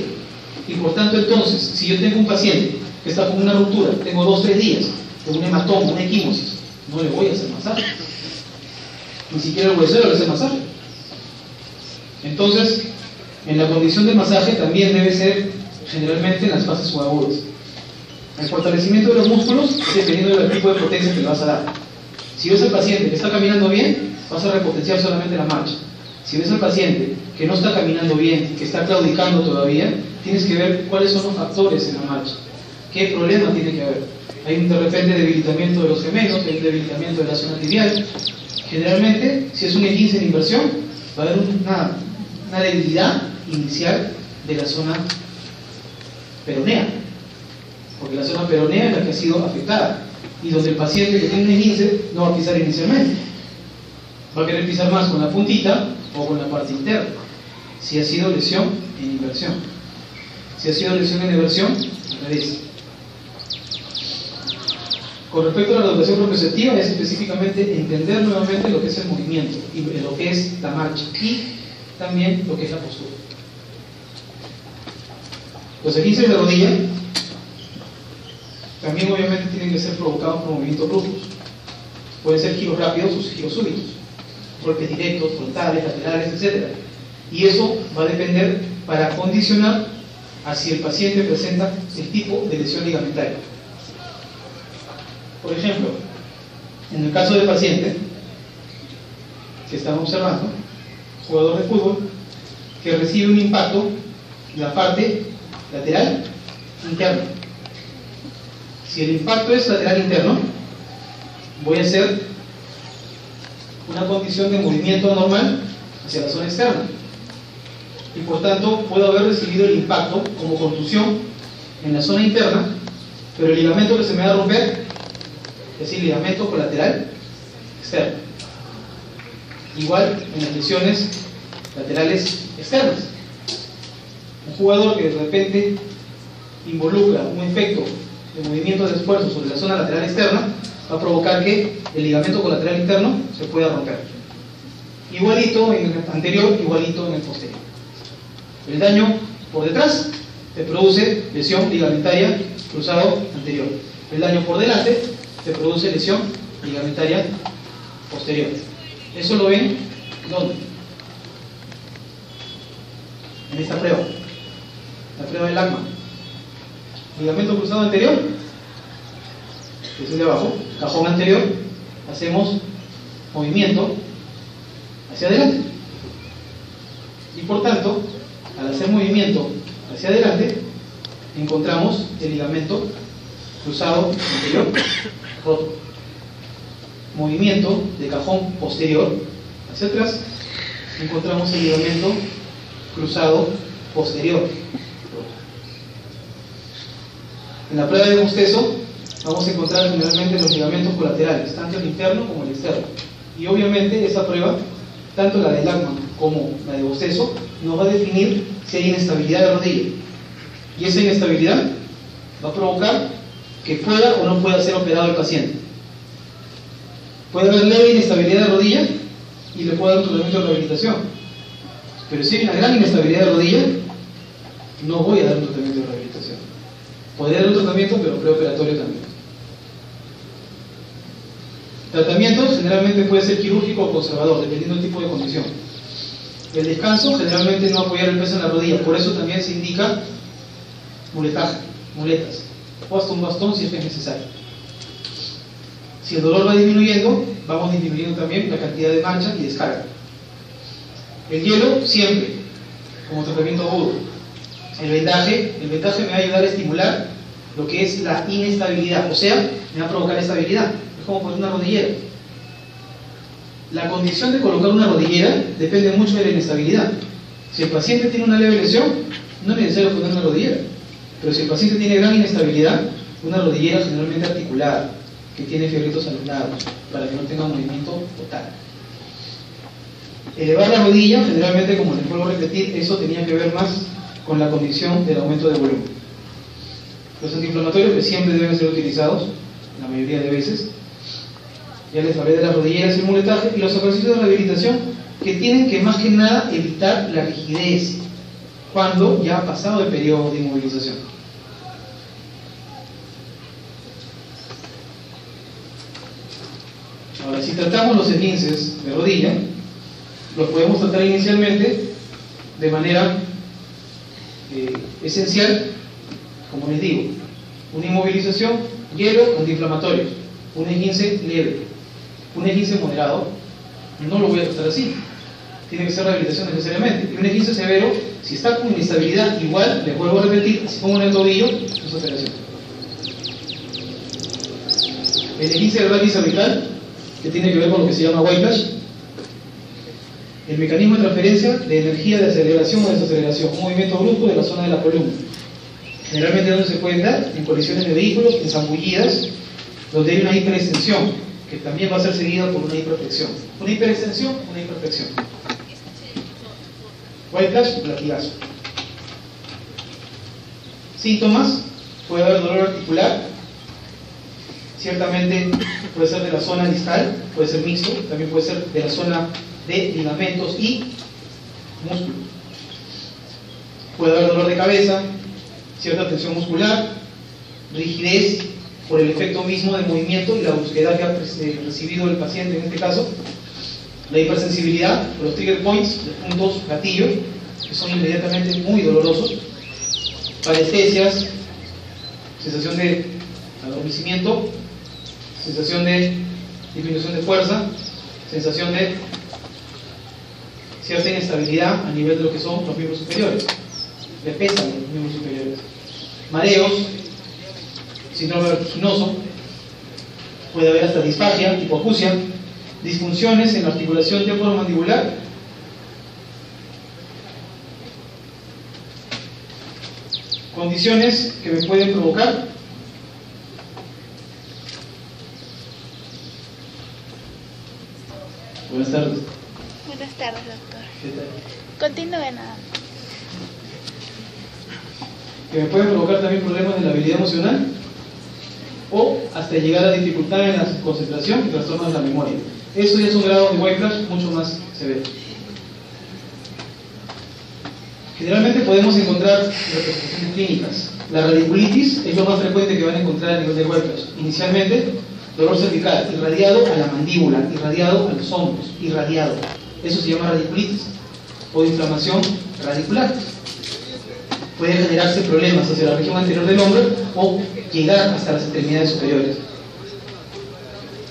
Y por tanto, entonces, si yo tengo un paciente que está con una ruptura, tengo 2 o 3 días, con un hematoma, una equimosis, no le voy a hacer masaje. Ni siquiera el huesero le hace masaje. Entonces, en la condición del masaje también debe ser generalmente en las fases subagudas. El fortalecimiento de los músculos es dependiendo del tipo de potencia que le vas a dar. Si ves al paciente que está caminando bien, vas a repotenciar solamente la marcha. Si ves al paciente que no está caminando bien, que está claudicando todavía, tienes que ver cuáles son los factores en la marcha. ¿Qué problema tiene que haber? Hay de repente debilitamiento de los gemelos, hay un debilitamiento de la zona tibial. Generalmente, si es un E15 en inversión, va a haber una debilidad inicial de la zona peronea, porque la zona peronea es la que ha sido afectada, y donde el paciente que tiene un E15 no va a pisar inicialmente, va a querer pisar más con la puntita o con la parte interna, si ha sido lesión en inversión. Si ha sido lesión en inversión, al revés. Con respecto a la educación proprioceptiva, es específicamente entender nuevamente lo que es el movimiento y lo que es la marcha y también lo que es la postura. Los E15 de rodilla también obviamente tienen que ser provocados por movimientos bruscos. Pueden ser giros rápidos o giros súbitos, golpes directos, frontales, laterales, etc. Y eso va a depender para condicionar a si el paciente presenta el tipo de lesión ligamentaria. Por ejemplo, en el caso del paciente que estamos observando, jugador de fútbol que recibe un impacto en la parte lateral interna. Si el impacto es lateral interno, voy a hacer una condición de movimiento anormal hacia la zona externa y por tanto puedo haber recibido el impacto como contusión en la zona interna, pero el ligamento que se me va a romper es el ligamento colateral externo. Igual en las lesiones laterales externas. Un jugador que de repente involucra un efecto de movimiento de esfuerzo sobre la zona lateral externa va a provocar que el ligamento colateral interno se pueda romper. Igualito en el anterior, igualito en el posterior. El daño por detrás te produce lesión ligamentaria cruzado anterior. El daño por delante te produce lesión ligamentaria posterior. Eso lo ven ¿dónde? En esta prueba, la prueba del ACMA. Ligamento cruzado anterior, que es el de abajo, cajón anterior, hacemos movimiento hacia adelante. Y por tanto, al hacer movimiento hacia adelante, encontramos el ligamento cruzado anterior roto. Movimiento de cajón posterior hacia atrás, encontramos el ligamento cruzado posterior roto. En la prueba de Bostezo vamos a encontrar generalmente los ligamentos colaterales, tanto el interno como el externo. Y obviamente esa prueba, tanto la de Lachman como la de Bostezo, nos va a definir si hay inestabilidad de rodilla. Y esa inestabilidad va a provocar que pueda o no pueda ser operado el paciente. Puede haber leve inestabilidad de rodilla y le puedo dar un tratamiento de rehabilitación. Pero si hay una gran inestabilidad de rodilla, no voy a dar un tratamiento de rehabilitación. Podría dar un tratamiento, pero preoperatorio también. Tratamiento generalmente puede ser quirúrgico o conservador, dependiendo del tipo de condición. El descanso generalmente no apoyar el peso en la rodilla, por eso también se indica muletaje, muletas, o hasta un bastón si es que es necesario. Si el dolor va disminuyendo, vamos disminuyendo también la cantidad de mancha y descarga. El hielo siempre, como tratamiento agudo. El vendaje me va a ayudar a estimular lo que es la inestabilidad, o sea, me va a provocar estabilidad. Es como poner una rodillera. La condición de colocar una rodillera depende mucho de la inestabilidad. Si el paciente tiene una leve lesión, no es necesario poner una rodillera. Pero si el paciente tiene gran inestabilidad, una rodillera generalmente articulada, que tiene fierritos a los lados, para que no tenga un movimiento total. Elevar la rodilla, generalmente, como les vuelvo a repetir, eso tenía que ver más con la condición del aumento de volumen. Los antiinflamatorios que siempre deben ser utilizados, la mayoría de veces. Ya les hablé de las rodilleras y el muletaje, y los ejercicios de rehabilitación que tienen que más que nada evitar la rigidez cuando ya ha pasado el periodo de inmovilización. Ahora, si tratamos los esguinces de rodilla, los podemos tratar inicialmente de manera esencial, como les digo, una inmovilización, hielo, antiinflamatorio, un esguince leve, un esguince moderado, no lo voy a tratar así, tiene que ser rehabilitación necesariamente, y un esguince severo, si está con inestabilidad, igual, les vuelvo a repetir, si pongo en el tobillo, es operación. El esguince del raquis cervical, que tiene que ver con lo que se llama whiplash, el mecanismo de transferencia de energía de aceleración o desaceleración, un movimiento brusco de la zona de la columna. Generalmente donde se puede dar, en colisiones de vehículos, en zambullidas, donde hay una hiperextensión, que también va a ser seguida por una hiperflexión. Una hiperextensión, una hiperflexión. Whiplash, latigazo. Síntomas: puede haber dolor articular, ciertamente puede ser de la zona distal, puede ser mixto, también puede ser de la zona de ligamentos y músculos. Puede haber dolor de cabeza, cierta tensión muscular, rigidez por el efecto mismo del movimiento y la brusquedad que ha recibido el paciente en este caso, la hipersensibilidad, los trigger points, los puntos gatillos, que son inmediatamente muy dolorosos, parestesias, sensación de adormecimiento, sensación de disminución de fuerza, sensación de cierta inestabilidad a nivel de lo que son los miembros superiores, le pesan los miembros superiores, mareos, síndrome vertiginoso, puede haber hasta disfagia, hipoacusia, disfunciones en la articulación temporomandibular, condiciones que me pueden provocar buenas tardes. Buenas tardes, doctor. ¿Qué tal? Continúe nada. Que me pueden provocar también problemas de la habilidad emocional o hasta llegar a dificultad en la concentración y trastornos de la memoria. Eso ya es un grado de whiplash mucho más severo. Generalmente podemos encontrar representaciones clínicas. La radiculitis es lo más frecuente que van a encontrar a nivel de whiplash. Inicialmente, dolor cervical, irradiado a la mandíbula, irradiado a los hombros, irradiado. Eso se llama radiculitis o inflamación radicular. Puede generarse problemas hacia la región anterior del hombro o llegar hasta las extremidades superiores.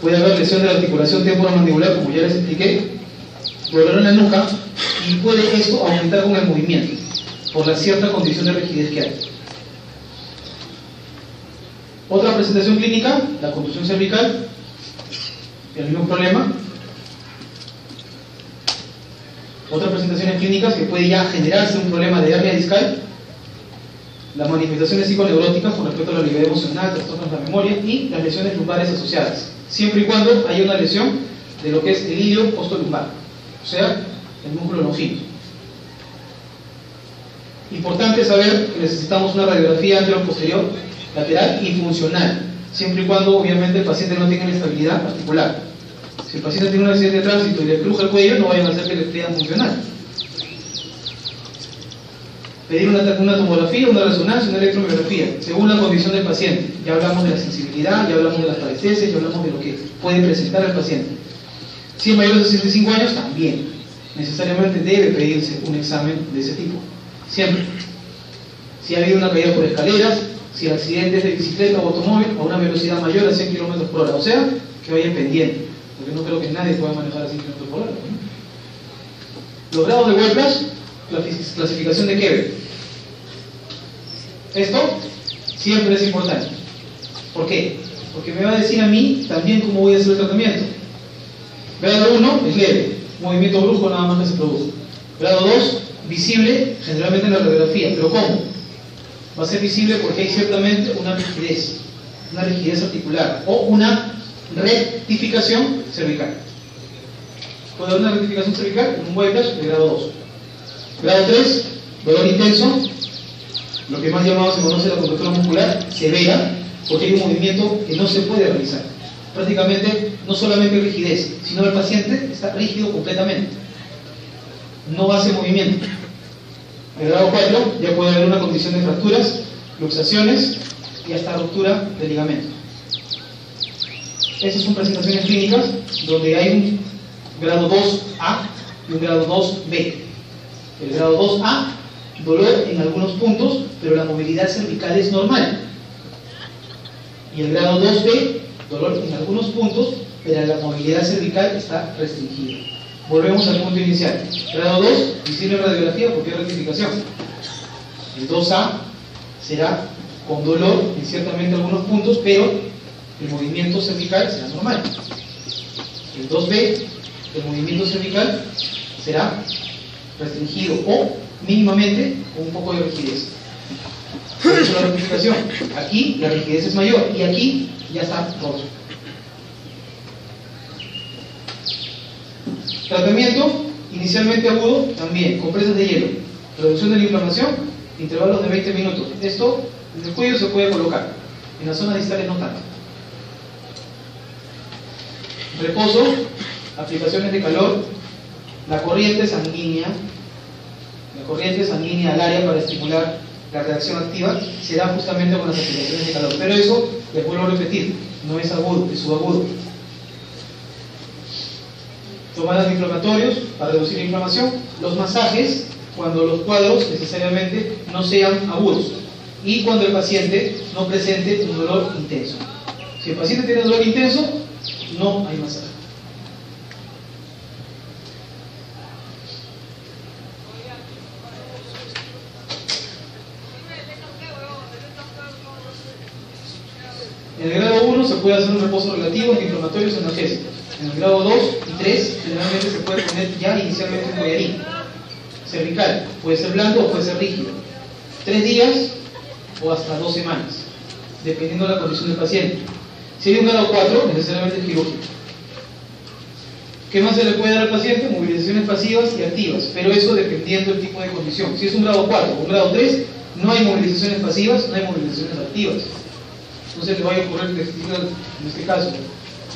Puede haber lesión de la articulación temporomandibular, como ya les expliqué, dolor en la nuca, y puede esto aumentar con el movimiento por la cierta condición de rigidez que hay. Otra presentación clínica, la contusión cervical, el mismo problema. Otras presentaciones clínicas que puede ya generarse un problema de hernia discal, las manifestaciones psiconeuróticas con respecto a la habilidad emocional, trastornos de la memoria y las lesiones lumbares asociadas, siempre y cuando haya una lesión de lo que es el ilio postolumbar, o sea, el músculo longíneo. Importante saber que necesitamos una radiografía anteroposterior lateral y funcional, siempre y cuando obviamente el paciente no tenga inestabilidad articular. Si el paciente tiene un accidente de tránsito y le cruja el cuello, no vayan a hacer que le pidan funcional. Pedir una tomografía, una resonancia, una electromiografía, según la condición del paciente. Ya hablamos de la sensibilidad, ya hablamos de las parestesias, ya hablamos de lo que puede presentar el paciente. Si es mayor de 65 años, también necesariamente debe pedirse un examen de ese tipo, siempre. Si ha habido una caída por escaleras, si el accidente es de bicicleta o automóvil a una velocidad mayor a 100 km por hora, o sea, que vaya pendiente, porque no creo que nadie pueda manejar a 100 km por hora, ¿no? Los grados de whiplash, clasificación de Kever. Esto siempre es importante. ¿Por qué? Porque me va a decir a mí también cómo voy a hacer el tratamiento. Grado 1 es leve, movimiento brusco nada más que se produce. Grado 2, visible generalmente en la radiografía, pero ¿cómo? Va a ser visible porque hay ciertamente una rigidez articular o una rectificación cervical. Puede haber una rectificación cervical en un whiplash de grado 2. Grado 3, dolor intenso, lo que más llamado se conoce la contractura muscular severa, porque hay un movimiento que no se puede realizar. Prácticamente no solamente rigidez, sino el paciente está rígido completamente, no hace movimiento. En grado 4 ya puede haber una condición de fracturas, luxaciones y hasta ruptura de ligamentos. Estas son presentaciones clínicas donde hay un grado 2A y un grado 2B. El grado 2A, dolor en algunos puntos, pero la movilidad cervical es normal. Y el grado 2B, dolor en algunos puntos, pero la movilidad cervical está restringida. Volvemos al punto inicial. Grado 2, visible en radiografía porque hay rectificación. El 2A será con dolor en ciertamente algunos puntos, pero el movimiento cervical será normal. El 2B, el movimiento cervical será restringido o mínimamente con un poco de rigidez. Por eso la rectificación. Aquí la rigidez es mayor y aquí ya está roto. Tratamiento inicialmente agudo también, compresas de hielo, reducción de la inflamación, intervalos de 20 minutos. Esto en el cuello se puede colocar, en las zonas distales no tanto. Reposo, aplicaciones de calor, la corriente sanguínea al área para estimular la reacción activa será justamente con las aplicaciones de calor. Pero eso, les vuelvo a repetir, no es agudo, es subagudo. Tomar antiinflamatorios para reducir la inflamación, los masajes cuando los cuadros necesariamente no sean agudos y cuando el paciente no presente un dolor intenso. Si el paciente tiene dolor intenso, no hay masaje. En el grado 1 se puede hacer un reposo relativo antiinflamatorios analgésicos. En el grado 2 y 3 generalmente se puede poner ya inicialmente un collarín cervical. Puede ser blando o puede ser rígido. 3 días o hasta 2 semanas, dependiendo de la condición del paciente. Si hay un grado 4, necesariamente es quirúrgico. ¿Qué más se le puede dar al paciente? Movilizaciones pasivas y activas, pero eso dependiendo del tipo de condición. Si es un grado 4 o un grado 3, no hay movilizaciones pasivas, no hay movilizaciones activas. Entonces le va a ocurrir en este caso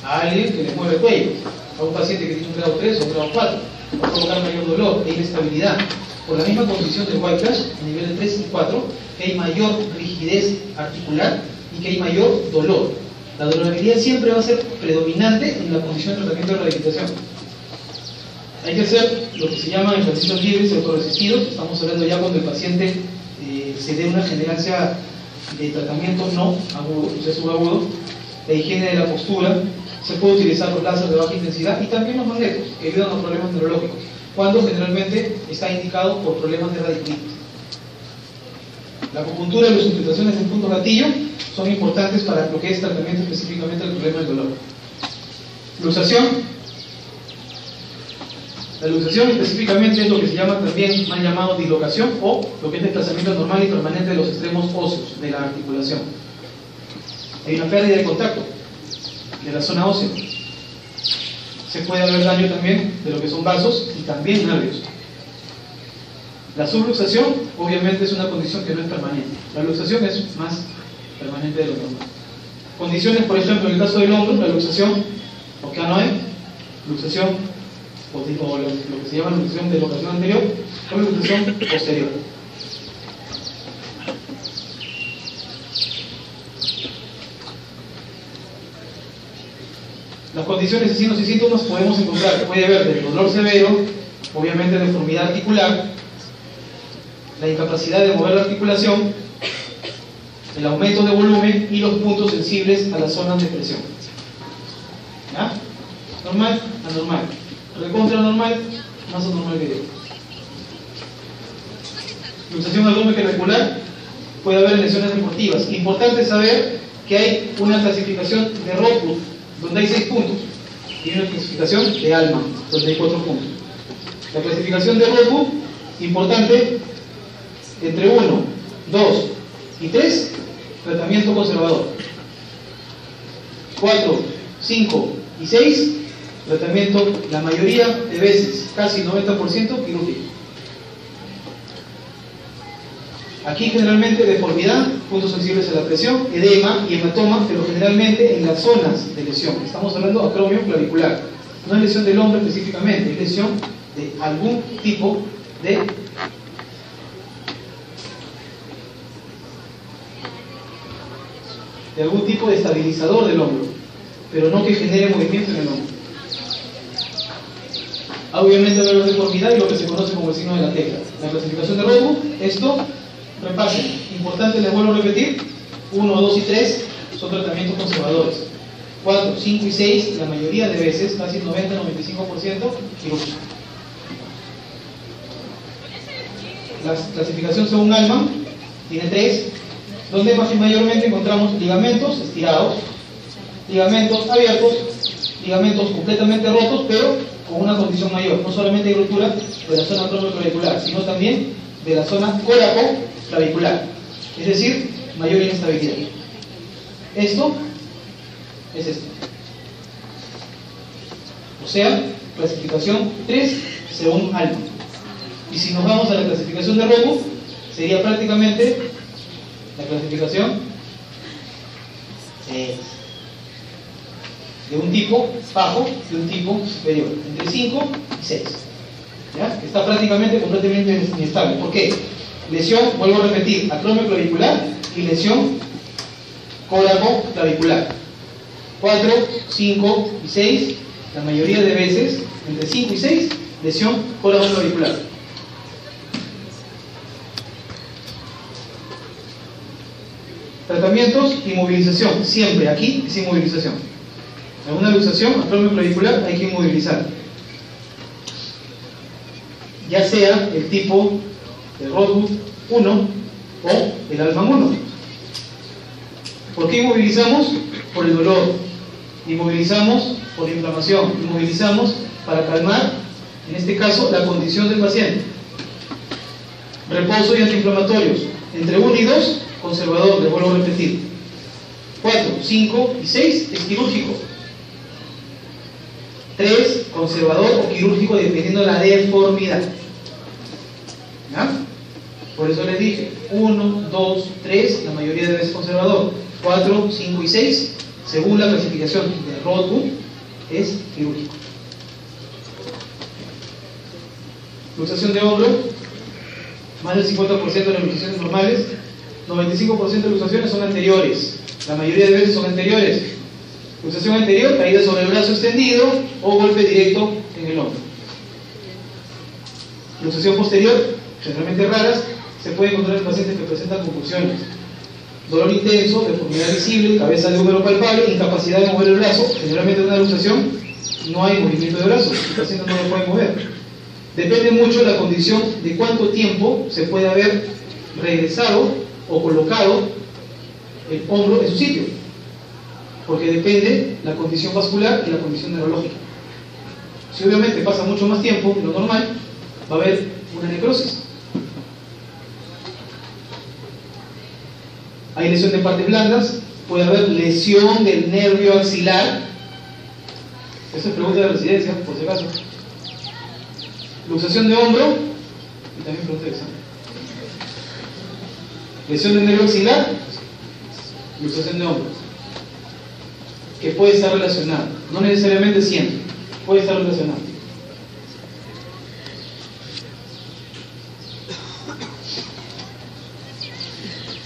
a alguien que le mueve el cuello, a un paciente que tiene un grado 3 o un grado 4, va a provocar mayor dolor e inestabilidad. Por la misma condición del white flash, a nivel de 3 y 4, que hay mayor rigidez articular y que hay mayor dolor. La dolorabilidad siempre va a ser predominante en la condición de tratamiento de rehabilitación. Hay que hacer lo que se llaman ejercicios libres y autorresistidos. Estamos hablando ya cuando el paciente se dé una generancia de tratamiento no agudo, o sea, subagudo. La higiene de la postura, se puede utilizar los láseres de baja intensidad y también los magnetos, que ayudan a los problemas neurológicos, cuando generalmente está indicado por problemas de radiculitis. La acupuntura y las infiltraciones en puntos gatillo son importantes para lo que es tratamiento específicamente del problema del dolor. Luxación. La luxación específicamente es lo que se llama también mal llamado dislocación o lo que es desplazamiento normal y permanente de los extremos óseos de la articulación. Hay una pérdida de contacto de la zona ósea. Se puede haber daño también de lo que son vasos y también nervios. La subluxación obviamente es una condición que no es permanente. La luxación es más permanente de lo normal. Condiciones, por ejemplo, en el caso del hombro, la luxación o canoe, luxación o lo que se llama luxación de locación anterior o luxación posterior. Las condiciones de signos y síntomas podemos encontrar, puede haber del dolor severo, obviamente deformidad articular, la incapacidad de mover la articulación, el aumento de volumen y los puntos sensibles a las zonas de presión. ¿Ya? Normal, anormal. Recontra normal, más anormal que yo. Luxación abdomen regular, puede haber en lesiones deportivas. Importante saber que hay una clasificación de Rothbard, donde hay 6 puntos, y una clasificación de Alma, donde hay 4 puntos. La clasificación de Rothbard, importante, entre 1, 2 y 3, tratamiento conservador. 4, 5 y 6, tratamiento, la mayoría de veces, casi 90% quirúrgico. Aquí generalmente deformidad, puntos sensibles a la presión, edema y hematoma, pero generalmente en las zonas de lesión. Estamos hablando de acromio clavicular. No es lesión del hombro específicamente, es lesión de algún tipo de algún tipo de estabilizador del hombro, pero no que genere movimiento en el hombro. Obviamente va a haber deformidad y lo que se conoce como el signo de la tecla. La clasificación de Rothko, esto, repasen. Importante, les vuelvo a repetir, 1, 2 y 3 son tratamientos conservadores. 4, 5 y 6, la mayoría de veces, casi 90-95%, quirúrgico. La clasificación según Altman tiene 3, donde mayormente encontramos ligamentos estirados, ligamentos abiertos, ligamentos completamente rotos, pero con una condición mayor. No solamente hay ruptura de la zona acromioclavicular, sino también de la zona coracoclavicular. Es decir, mayor inestabilidad. Esto es esto. O sea, clasificación 3 según Altman. Y si nos vamos a la clasificación de Rothko, sería prácticamente la clasificación de un tipo bajo y un tipo superior, entre 5 y 6. ¿Ya? Está prácticamente inestable. ¿Por qué? Lesión, vuelvo a repetir, acromioclavicular y lesión coracoclavicular. 4, 5 y 6, la mayoría de veces, entre 5 y 6, lesión coracoclavicular. Tratamientos, inmovilización. Siempre aquí es inmovilización. En una luxación acromioclavicular hay que inmovilizar. Ya sea el tipo de Rothko 1 o el Altman 1. ¿Por qué inmovilizamos? Por el dolor. Inmovilizamos por inflamación. Inmovilizamos para calmar, en este caso, la condición del paciente. Reposo y antiinflamatorios. Entre 1 y 2, conservador, les vuelvo a repetir. 4, 5 y 6 es quirúrgico. 3, conservador o quirúrgico dependiendo de la deformidad. ¿Ya? Por eso les dije, 1, 2, 3, la mayoría de veces conservador. 4, 5 y 6, según la clasificación de Rothko, es quirúrgico. Luxación de hombro, más del 50% de las luxaciones normales, 95% de luxaciones son anteriores, la mayoría de veces son anteriores. Luxación anterior, caída sobre el brazo extendido o golpe directo en el hombro. Luxación posterior, generalmente raras, se puede encontrar en pacientes que presentan convulsiones, dolor intenso, deformidad visible, cabeza de húmero palpable, incapacidad de mover el brazo. Generalmente en una luxación no hay movimiento de brazo, el paciente no lo puede mover. Depende mucho de la condición de cuánto tiempo se puede haber regresado o colocado el hombro en su sitio, porque depende la condición vascular y la condición neurológica. Si obviamente pasa mucho más tiempo de lo normal, va a haber una necrosis. Hay lesión de partes blandas, puede haber lesión del nervio axilar. Esa es pregunta de residencia, por si acaso. Luxación de hombro, y también pregunta de examen. Lesión del nervio axilar, luxación de hombro, que puede estar relacionada, no necesariamente siempre, puede estar relacionada.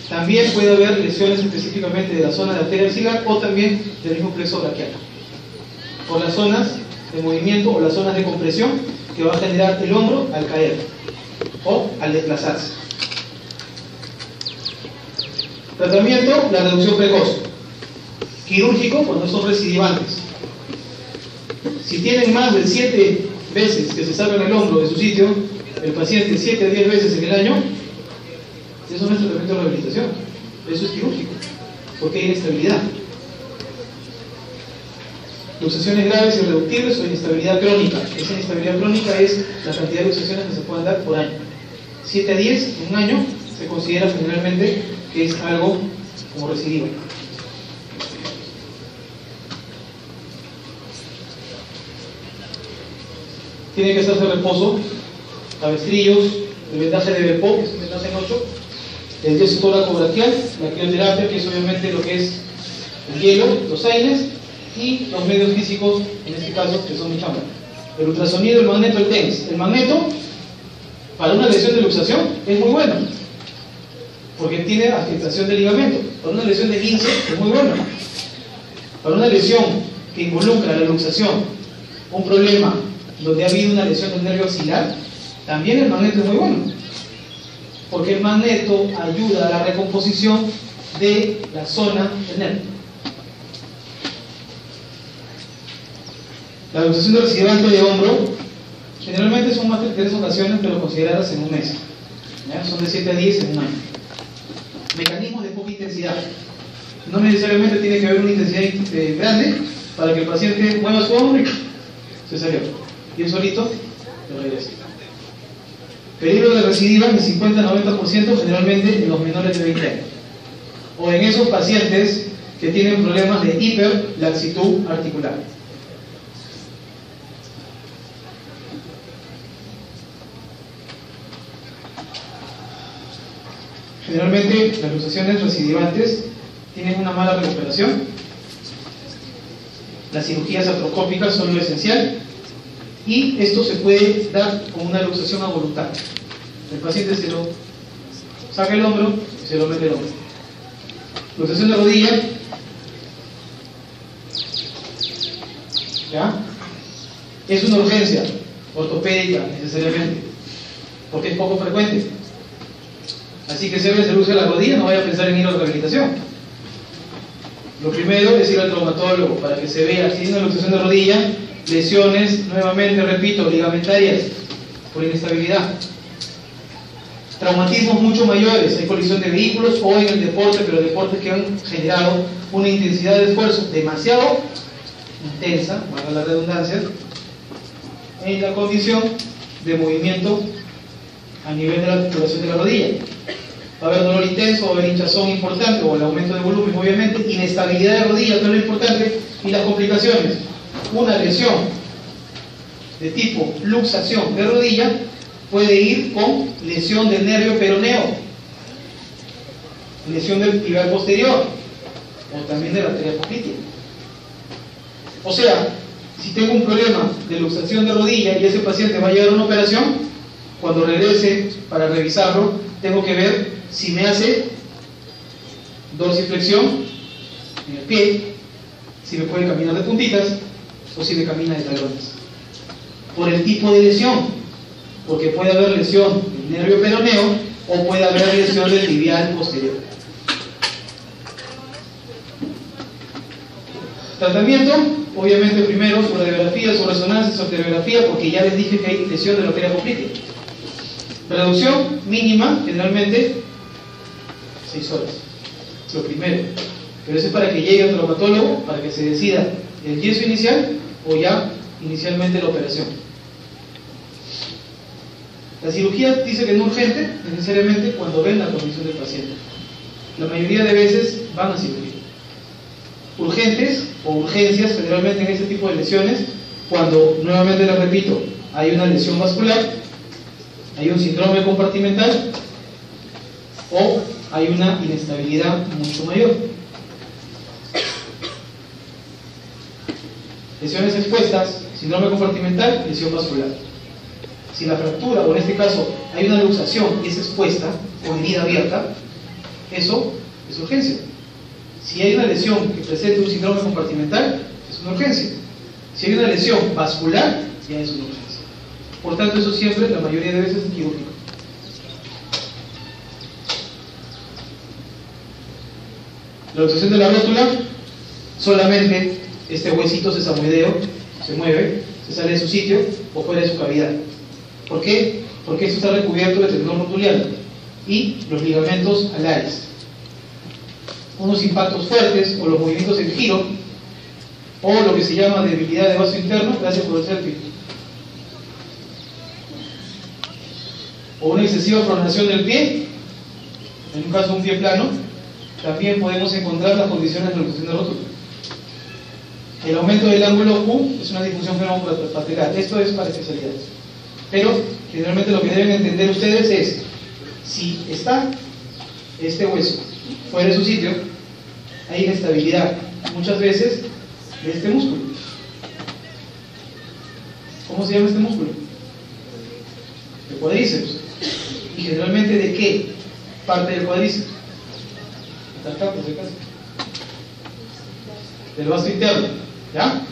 También puede haber lesiones específicamente de la zona de arteria axilar o también del mismo plexo braquial, por las zonas de movimiento o las zonas de compresión que va a generar el hombro al caer o al desplazarse. Tratamiento, la reducción precoz. Quirúrgico cuando son recidivantes. Si tienen más de 7 veces que se sacan el hombro de su sitio, el paciente 7 a 10 veces en el año, eso no es tratamiento de rehabilitación, eso es quirúrgico, porque hay inestabilidad. Luxaciones graves y irreductibles o inestabilidad crónica. Esa inestabilidad crónica es la cantidad de luxaciones que se pueden dar por año. 7 a 10 en un año se considera generalmente que es algo como recidivo. Tiene que hacerse reposo, cabestrillos, el vendaje de Belpot, que es un vendaje en 8, el yeso tóraco-braquial, la crioterapia, que es obviamente lo que es el hielo, los AINES, y los medios físicos, en este caso, que son mi chamba. El ultrasonido, el magneto, el TENS. El magneto, para una lesión de luxación, es muy bueno, porque tiene afectación del ligamento. Para una lesión de 15, es muy bueno. Para una lesión que involucra la luxación, un problema donde ha habido una lesión del nervio axilar, también el magneto es muy bueno, porque el magneto ayuda a la recomposición de la zona del nervio. La luxación de recidivante de hombro generalmente son más de 3 ocasiones, pero consideradas en un mes. ¿Ya? Son de 7 a 10 en un año. Mecanismos de poca intensidad. No necesariamente tiene que haber una intensidad grande para que el paciente mueva su hombro y se salió. Y él solito lo regresa. Peligro de recidiva de 50-90% generalmente en los menores de 20 años. O en esos pacientes que tienen problemas de hiperlaxitud articular. Generalmente las luxaciones recidivantes tienen una mala recuperación. Las cirugías artroscópicas son lo esencial y esto se puede dar con una luxación a voluntad. El paciente se lo saca el hombro y se lo mete el hombro. Luxación de rodilla, ¿ya? Es una urgencia ortopédica necesariamente, porque es poco frecuente. Así que si alguien se luxa la rodilla, no vaya a pensar en ir a la rehabilitación. Lo primero es ir al traumatólogo para que se vea si hay una luxación de rodilla, lesiones, nuevamente repito, ligamentarias por inestabilidad. Traumatismos mucho mayores, hay colisión de vehículos o en el deporte, pero deportes que han generado una intensidad de esfuerzo demasiado intensa, valga la redundancia, en la condición de movimiento a nivel de la articulación de la rodilla. Va a haber dolor intenso, va a haber hinchazón importante o el aumento de volumen, obviamente, inestabilidad de rodilla, que es lo importante, y las complicaciones. Una lesión de tipo luxación de rodilla puede ir con lesión del nervio peroneo, lesión del tibial posterior o también de la arteria poplitea. O sea, si tengo un problema de luxación de rodilla y ese paciente va a llegar a una operación, cuando regrese para revisarlo, tengo que ver si me hace dorsiflexión en el pie, si me puede caminar de puntitas o si me camina de talones. Por el tipo de lesión, porque puede haber lesión del nervio peroneo o puede haber lesión del tibial posterior. Tratamiento, obviamente primero su radiografía, su resonancia, su arteriografía, porque ya les dije que hay lesión de la arteria poplitea. Reducción mínima, generalmente 6 horas. Lo primero. Pero eso es para que llegue al traumatólogo, para que se decida el yeso inicial o ya inicialmente la operación. La cirugía dice que no urgente, necesariamente cuando ven la condición del paciente. La mayoría de veces van a cirugía. Urgentes o urgencias, generalmente en este tipo de lesiones, cuando, nuevamente les repito, hay una lesión vascular, hay un síndrome compartimental o hay una inestabilidad mucho mayor. Lesiones expuestas, síndrome compartimental, lesión vascular. Si la fractura, o en este caso hay una luxación y es expuesta o herida abierta, eso es urgencia. Si hay una lesión que presenta un síndrome compartimental, es una urgencia. Si hay una lesión vascular, ya es una urgencia. Por tanto, eso siempre, la mayoría de veces, es quirúrgico. La luxación de la rótula, solamente este huesito sesamoideo se mueve, se sale de su sitio o fuera de su cavidad. ¿Por qué? Porque esto está recubierto de tendón rotuliano y los ligamentos alares. Unos impactos fuertes o los movimientos en giro o lo que se llama debilidad de vaso interno, gracias por el selfie, o una excesiva pronación del pie, en un caso un pie plano, también podemos encontrar las condiciones de luxación de rótula. El aumento del ángulo Q es una disfunción femoropatelar. Esto es para especialidades. Pero generalmente lo que deben entender ustedes es, si está este hueso fuera de su sitio, hay inestabilidad muchas veces de este músculo. ¿Cómo se llama este músculo? El cuádriceps. ¿Y generalmente de qué parte del cuádriceps? Está acá, por si acaso. Del vasto interno, ¿ya?